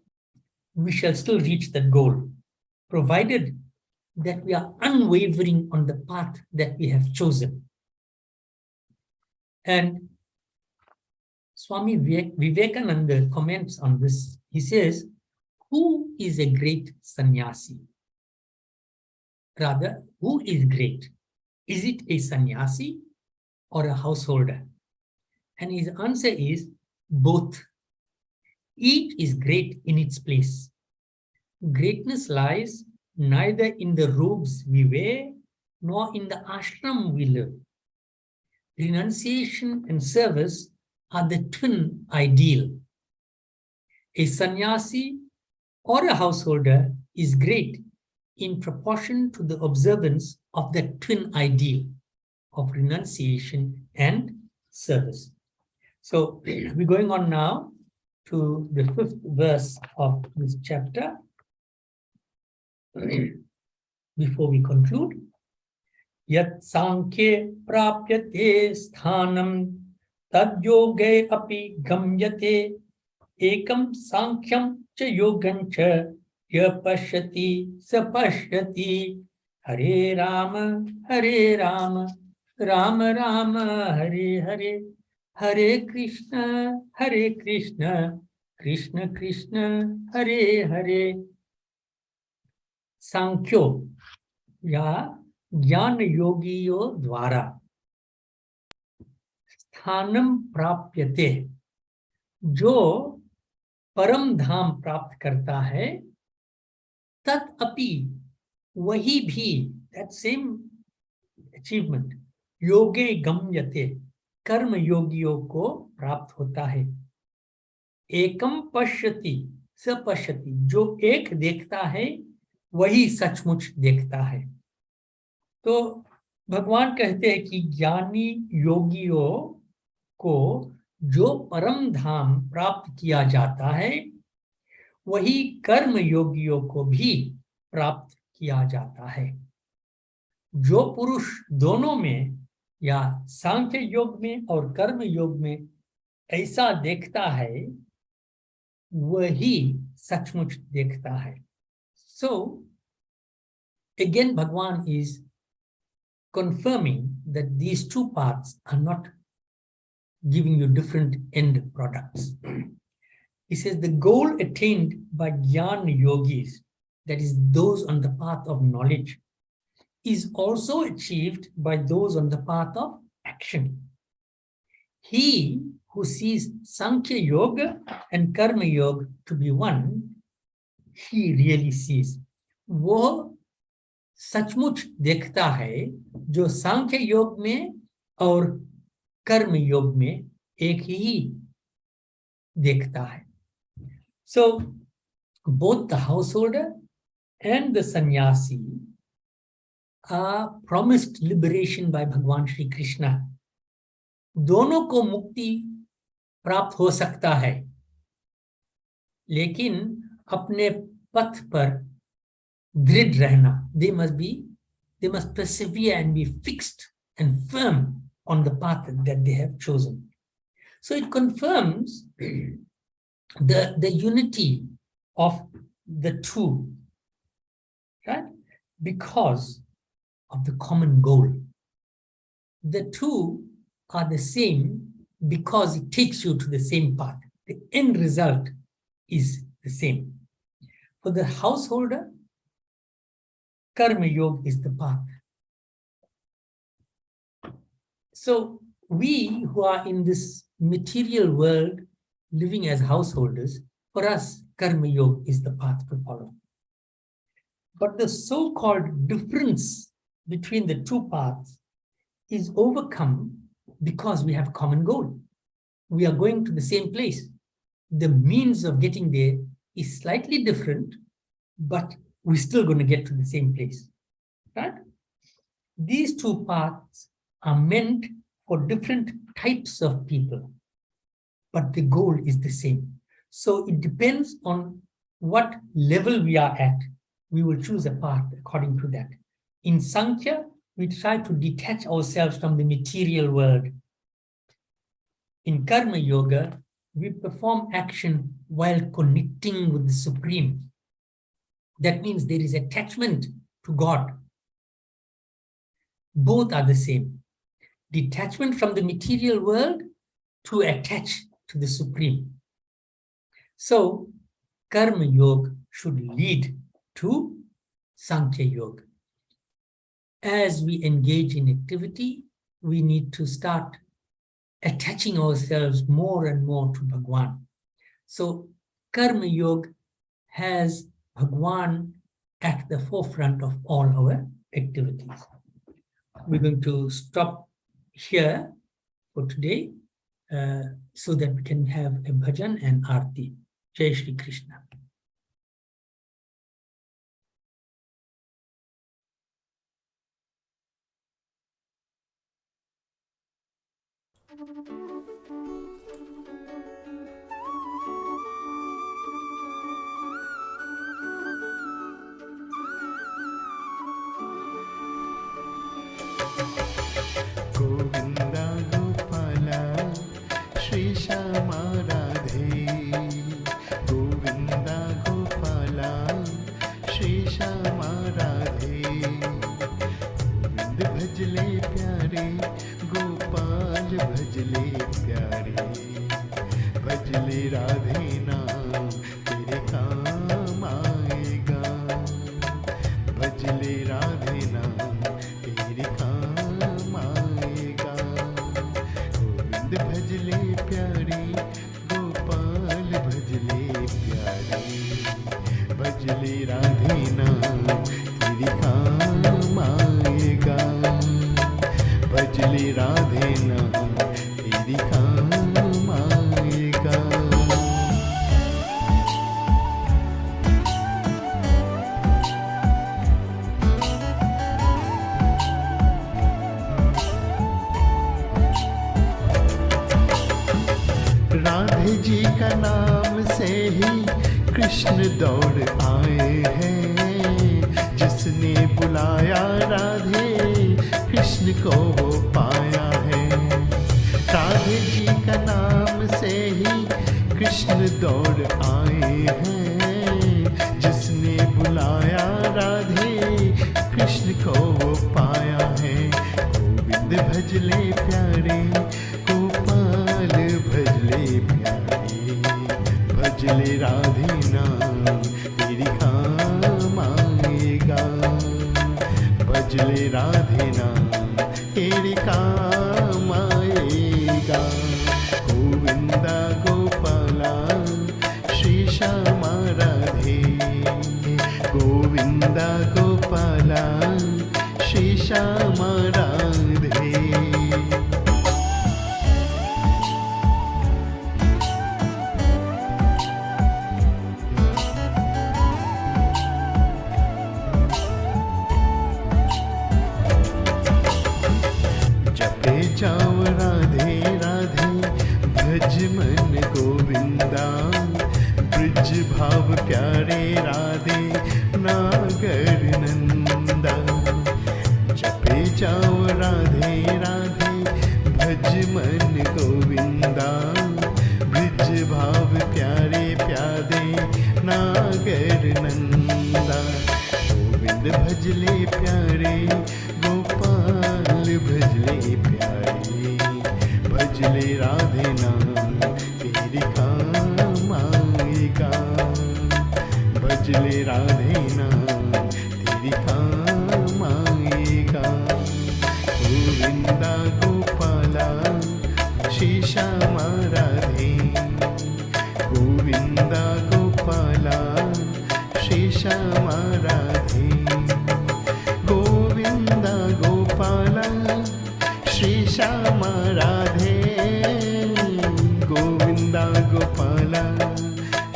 we shall still reach that goal, provided that we are unwavering on the path that we have chosen. And Swami Vivekananda comments on this. He says, who is a great sannyasi? Rather, who is great? Is it a sannyasi or a householder? And his answer is both. Each is great in its place. Greatness lies neither in the robes we wear nor in the ashram we live. Renunciation and service are the twin ideal. A sannyasi or a householder is great in proportion to the observance of the twin ideal of renunciation and service. So we're going on now to the 5th verse of this chapter. Before we conclude, Yat Sankhye Prapyate Sthanam Tad Yoge Api Gamyate Ekam Sankyam Cha Yogam Cha Ya Pashyati Sa Pashyati Hare Rama Hare Rama Rama Rama Hare Hare Hare Krishna Krishna Krishna Hare Hare. सांख्यो या ज्ञान योगियों द्वारा स्थानम प्राप्यते, जो परम धाम प्राप्त करता है, तदपि वही भी, that same achievement, योगे गम्यते, कर्म योगियों को प्राप्त होता है। एकम पश्यति स पश्यति, जो एक देखता है वही सचमुच देखता है। तो भगवान कहते हैं कि ज्ञानी योगियों को जो परम धाम प्राप्त किया जाता है, वही कर्म योगियों को भी प्राप्त किया जाता है। जो पुरुष दोनों में या सांख्य योग में और कर्म योग में ऐसा देखता है, वही सचमुच देखता है। So, again, Bhagwan is confirming that these two paths are not giving you different end products. He says the goal attained by Jnana yogis, that is those on the path of knowledge, is also achieved by those on the path of action. He who sees Sankhya Yoga and Karma Yoga to be one, he really sees. वो सचमुच देखता है जो सांख्य योग में और कर्म योग में एक ही देखता है. So both the householder and the sannyasi are promised liberation by Bhagwan Shri Krishna. दोनों को मुक्ति प्राप्त हो सकता है, लेकिन अपने पथ पर दृढ़ रहना. They must persevere and be fixed and firm on the path that they have chosen. So it confirms the unity of the two, right? Because of the common goal. The two are the same because it takes you to the same path. The end result is the same. For the householder, Karma Yoga is the path. So we who are in this material world living as householders, for us, Karma Yoga is the path to follow. But the so-called difference between the two paths is overcome because we have a common goal. We are going to the same place. The means of getting there is slightly different, but we're still going to get to the same place, right? These two paths are meant for different types of people, but the goal is the same. So it depends on what level we are at. We will choose a path according to that. In Sankhya, we try to detach ourselves from the material world. In Karma Yoga, we perform action while connecting with the Supreme. That means there is attachment to God. Both are the same. Detachment from the material world to attach to the Supreme. So, Karma Yoga should lead to Sankhya Yoga. As we engage in activity, we need to start attaching ourselves more and more to Bhagwan. So, Karma Yoga has Bhagwan at the forefront of all our activities. We're going to stop here for today so that we can have a bhajan and aarti. Jai Shri Krishna. Govinda Gopala Shri Shyama Radhe, Govinda Gopala Shri Shyama Radhe. Govind भजले प्यारे, गोपाल भजले प्यारे, भजले राधे नाम तेरे काम आएगा, भजले राधे नाम तेरे काम आएगा। गोविंद भजले प्यारे, गोपाल भजले प्यारे, भजले राधे नाम तेरे काम आएगा, भजले राधे नाम तेरे काम आएगा। राधे जी का नाम से ही कृष्ण दौड़ आए हैं, जिसने बुलाया राधे कृष्ण को वो पाया है। राधे जी का नाम से ही कृष्ण दौड़ आए हैं, जिसने बुलाया राधे कृष्ण को वो पाया है। गोविंद भजले प्यारे, गोपाल भजले प्यारे, भजले राधे नाम तेरी काम आएगा, भजले राधे नाम तेरी काम आएगा। गोविंदा गोपाला श्री श्यामा राधे, गोविंदा गोपाला श्री श्यामा राधे। जपे जाओ राधे राधे, भज मन गोविंदा, ब्रज भाव प्यारे राधे नागर नंदा। जपे जाओ राधे राधे, भज मन गोविंदा, ब्रज भाव प्यारे प्यादे नागर नंदा। गोविंद भजले प्यारे, गोपाल भजले प्यारे, भजले राधे नाम तेरे काम आएगा, भजले राधे नाम तेरे काम आएगा। गोविंदा गोपाला श्री श्यामा राधे, गोविंदा गोपाला श्री श्यामा राधे, गोविंदा गोपाला श्री श्यामा राधे, गोविंदा गोपाला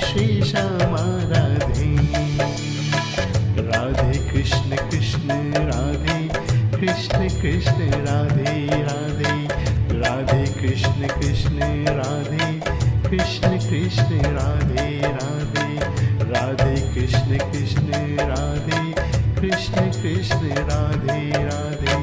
श्री श्यामा राधे। राधे कृष्ण कृष्ण राधे, कृष्ण कृष्ण राधे राधे, राधे कृष्ण कृष्ण राधे, कृष्ण कृष्ण राधे राधे, राधे कृष्ण कृष्ण राधे, कृष्ण कृष्ण राधे राधे।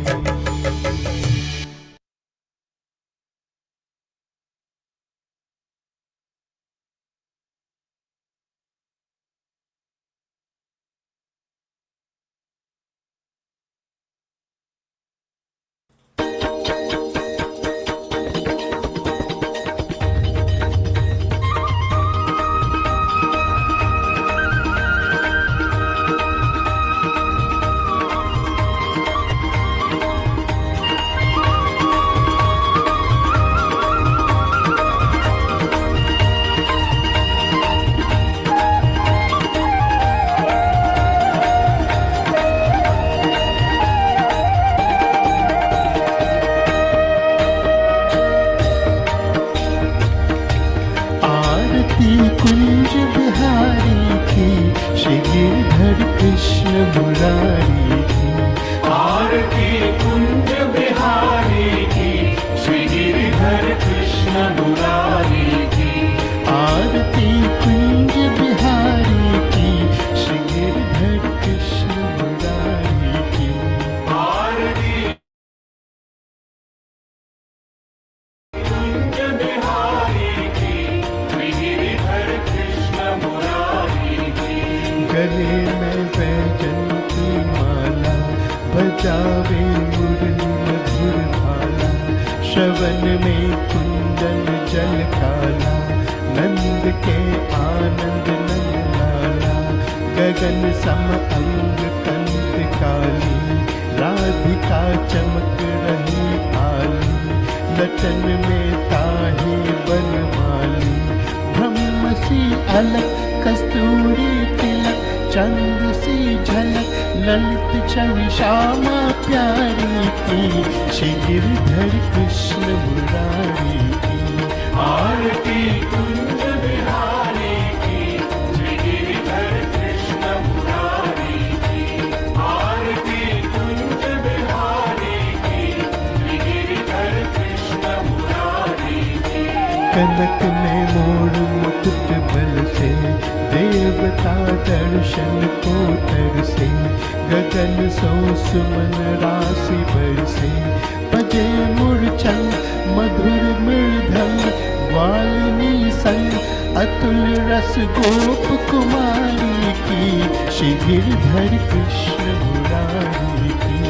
कुंज बिहारी की, श्री गिरधर कृष्ण मुरारी की। आरती कुंज बिहारी की, श्री गिरधर में आनंद नंद लाला, गगन सम अंग कंद काली, राधिका चमक रही आली, लटन में ताहे बनमाली, ब्रह्म सी अलग कस्तूरी तिलक, चंद सी झलक ललित छवि श्यामा प्यारी की, श्री गिरधर कृष्ण मुरारी की। आरती कुंज बिहारी की, श्री गिरधर कृष्ण मुरारी की। आरती कुंज बिहारी की, श्री गिरधर कृष्ण मुरारी की। कनक में मोर मुकुट बल से, देवता दर्शन को तरसे, गगन सो सुमन राशि बरसे, बजे मूर्छंग मधुर मृदंग, ग्वालिनी संग अतुल रस गोप कुमारी की, श्री गिरधर कृष्ण मुरारी की।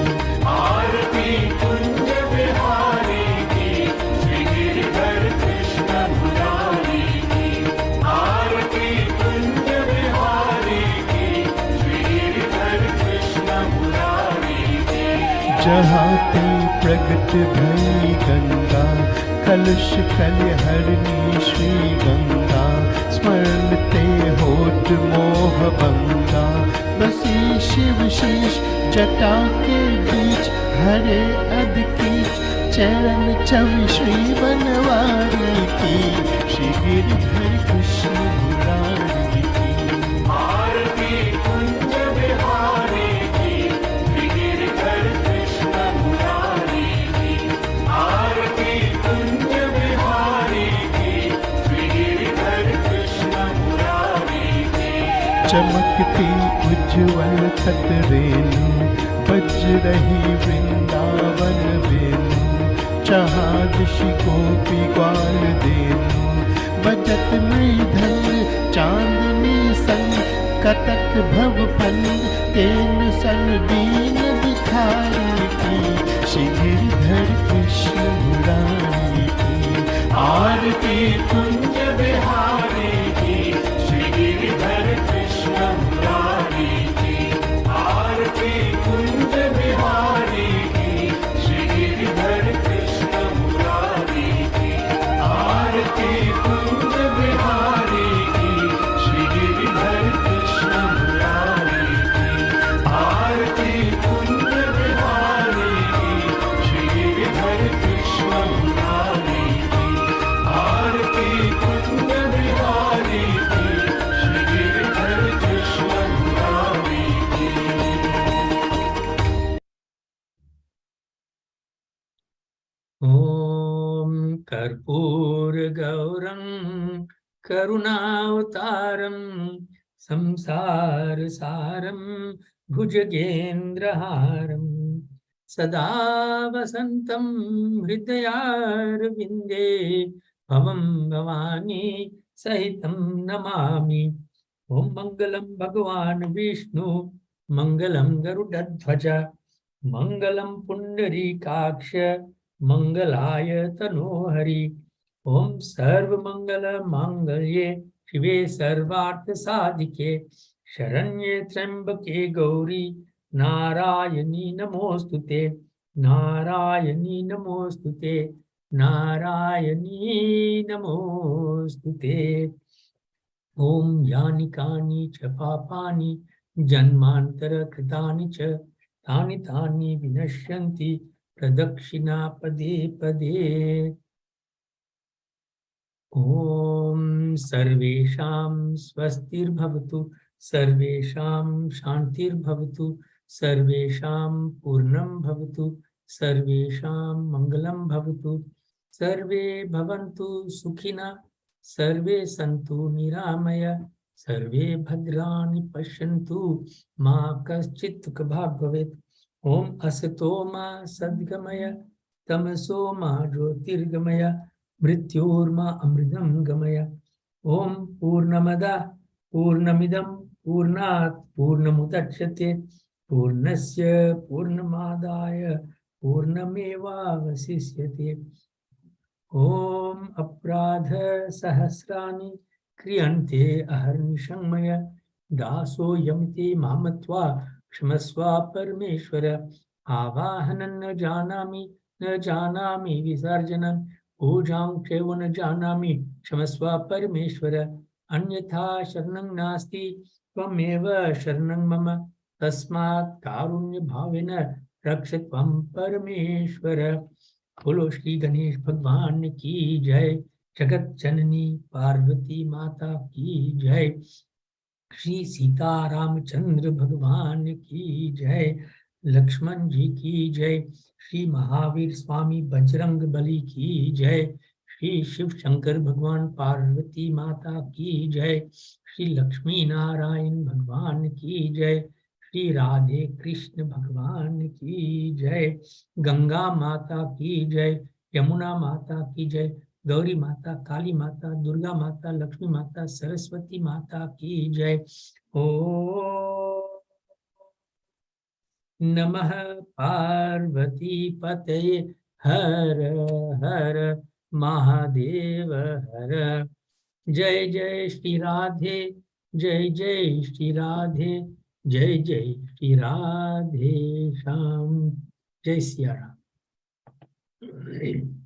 आरती कुंज बिहारी की, श्री गिरधर कृष्ण मुरारी की। आरती कुंज बिहारी की, श्री गिरधर कृष्ण मुरारी की। जहाँ ते प्रगट भई गंगा, कलुष कलहरणी श्री गंगा, स्मरण ते होत मोह भंगा, बसी शिव शीश जटा के बीच, हरे अदकीच चरण छवि श्री बनवारी की, श्री गिरधर कृष्ण मुरारी की। आरती कुंज बिहारी की, श्री गिरधर कृष्ण मुरारी की। आरती कुंज बिहारी की, श्री गिरधर कृष्ण मुरारी की। चमकती उज्ज्वल तट रेणु, बज रही वृंदावन वेणु, जहाँ ऋषि गोपी ग्वाल देनु, बजत मृदंग चांदनी संग, कटक भव फंद तेन सन दीन भिखारी की, श्री गिरधर कृष्ण मुरारी की। आरती कुंज बिहारी की, श्री गिरधर कृष्ण मुरारी की। आरती कुंज बिहारी की, श्री गिरधर कृष्ण मुरारी की। आरती कुंज बिहारी की, श्री गिरधर कृष्ण मुरारी की। आरती कुंज बिहारी की, श्री गिरधर कृष्ण मुरारी की। आरती कुंज बिहारी की, श्री गिरधर कृष्ण मुरारी की। ॐ कर्पूर गौरं करुणावतारं संसार सारं भुजगेन्द्रहारं सदा वसन्तं हृदयारविन्दे भवं भवानी सहितं नमामि। ॐ मङ्गलं भगवान् विष्णु मङ्गलं गरुडध्वज मङ्गलं पुण्डरीकाक्ष मंगलाय तनोहरि। ओम सर्वमंगल मांगल्ये शिवे सर्वार्थ साधिके शरण्ये त्र्यंबके गौरी नारायणी नमोस्तुते नारायणी नमोस्तुते नारायणी नमोस्तुते। ओम यानि कानि च पापानि जन्मांतर कृतानि च तानि तानि विनश्यन्ति प्रदक्षिणा पदे पदे। ओम सर्वेषां स्वस्तिर्भवतु सर्वेषां शांतिर्भवतु सर्वेषां पूर्णं भवतु सर्वेषां मंगलं भवतु सर्वे भवन्तु सुखिनः सर्वे सन्तु निरामय सर्वे भद्राणि पश्यन्तु मा कश्चित् दुःखभाग् भवेत्। ओम असतो मा सद्गमय तमसो मा ज्योतिर्गमय मृत्योर्मा अमृतं गमय। ओम पूर्णमदः पूर्णमिदं पूर्णात् पूर्णमुदच्यते पूर्णस्य पूर्णमादाय पूर्णमेवावशिष्यते। ओम अपराध सहस्राणि क्रियन्ते अहर्निशं मया दासो यमिति मामत्वा क्षमस्व परमेश्वर आवाहनं न जानामि विसर्जनं पूजां चैव न जानामि क्षमस्व परमेश्वर अन्यथा शरणं नास्ति त्वमेव शरणं मम तस्मात् कारुण्य भावेन रक्ष त्वं परमेश्वर। बोलो श्री गणेश भगवान की जय। जगत जननी पार्वती माता की जय। श्री सीता रामचंद्र भगवान की जय। लक्ष्मण जी की जय। श्री महावीर स्वामी बजरंग बली की जय। श्री शिव शंकर भगवान पार्वती माता की जय। श्री लक्ष्मी नारायण भगवान की जय। श्री राधे कृष्ण भगवान की जय। गंगा माता की जय। यमुना माता की जय। गौरी माता, काली माता, दुर्गा माता, लक्ष्मी माता, सरस्वती माता की जय। ओ नमः पार्वती पतये हर हर महादेव हर। जय जय श्री राधे, जय जय श्री राधे, जय जय श्री राधे श्याम। जय सिया राम।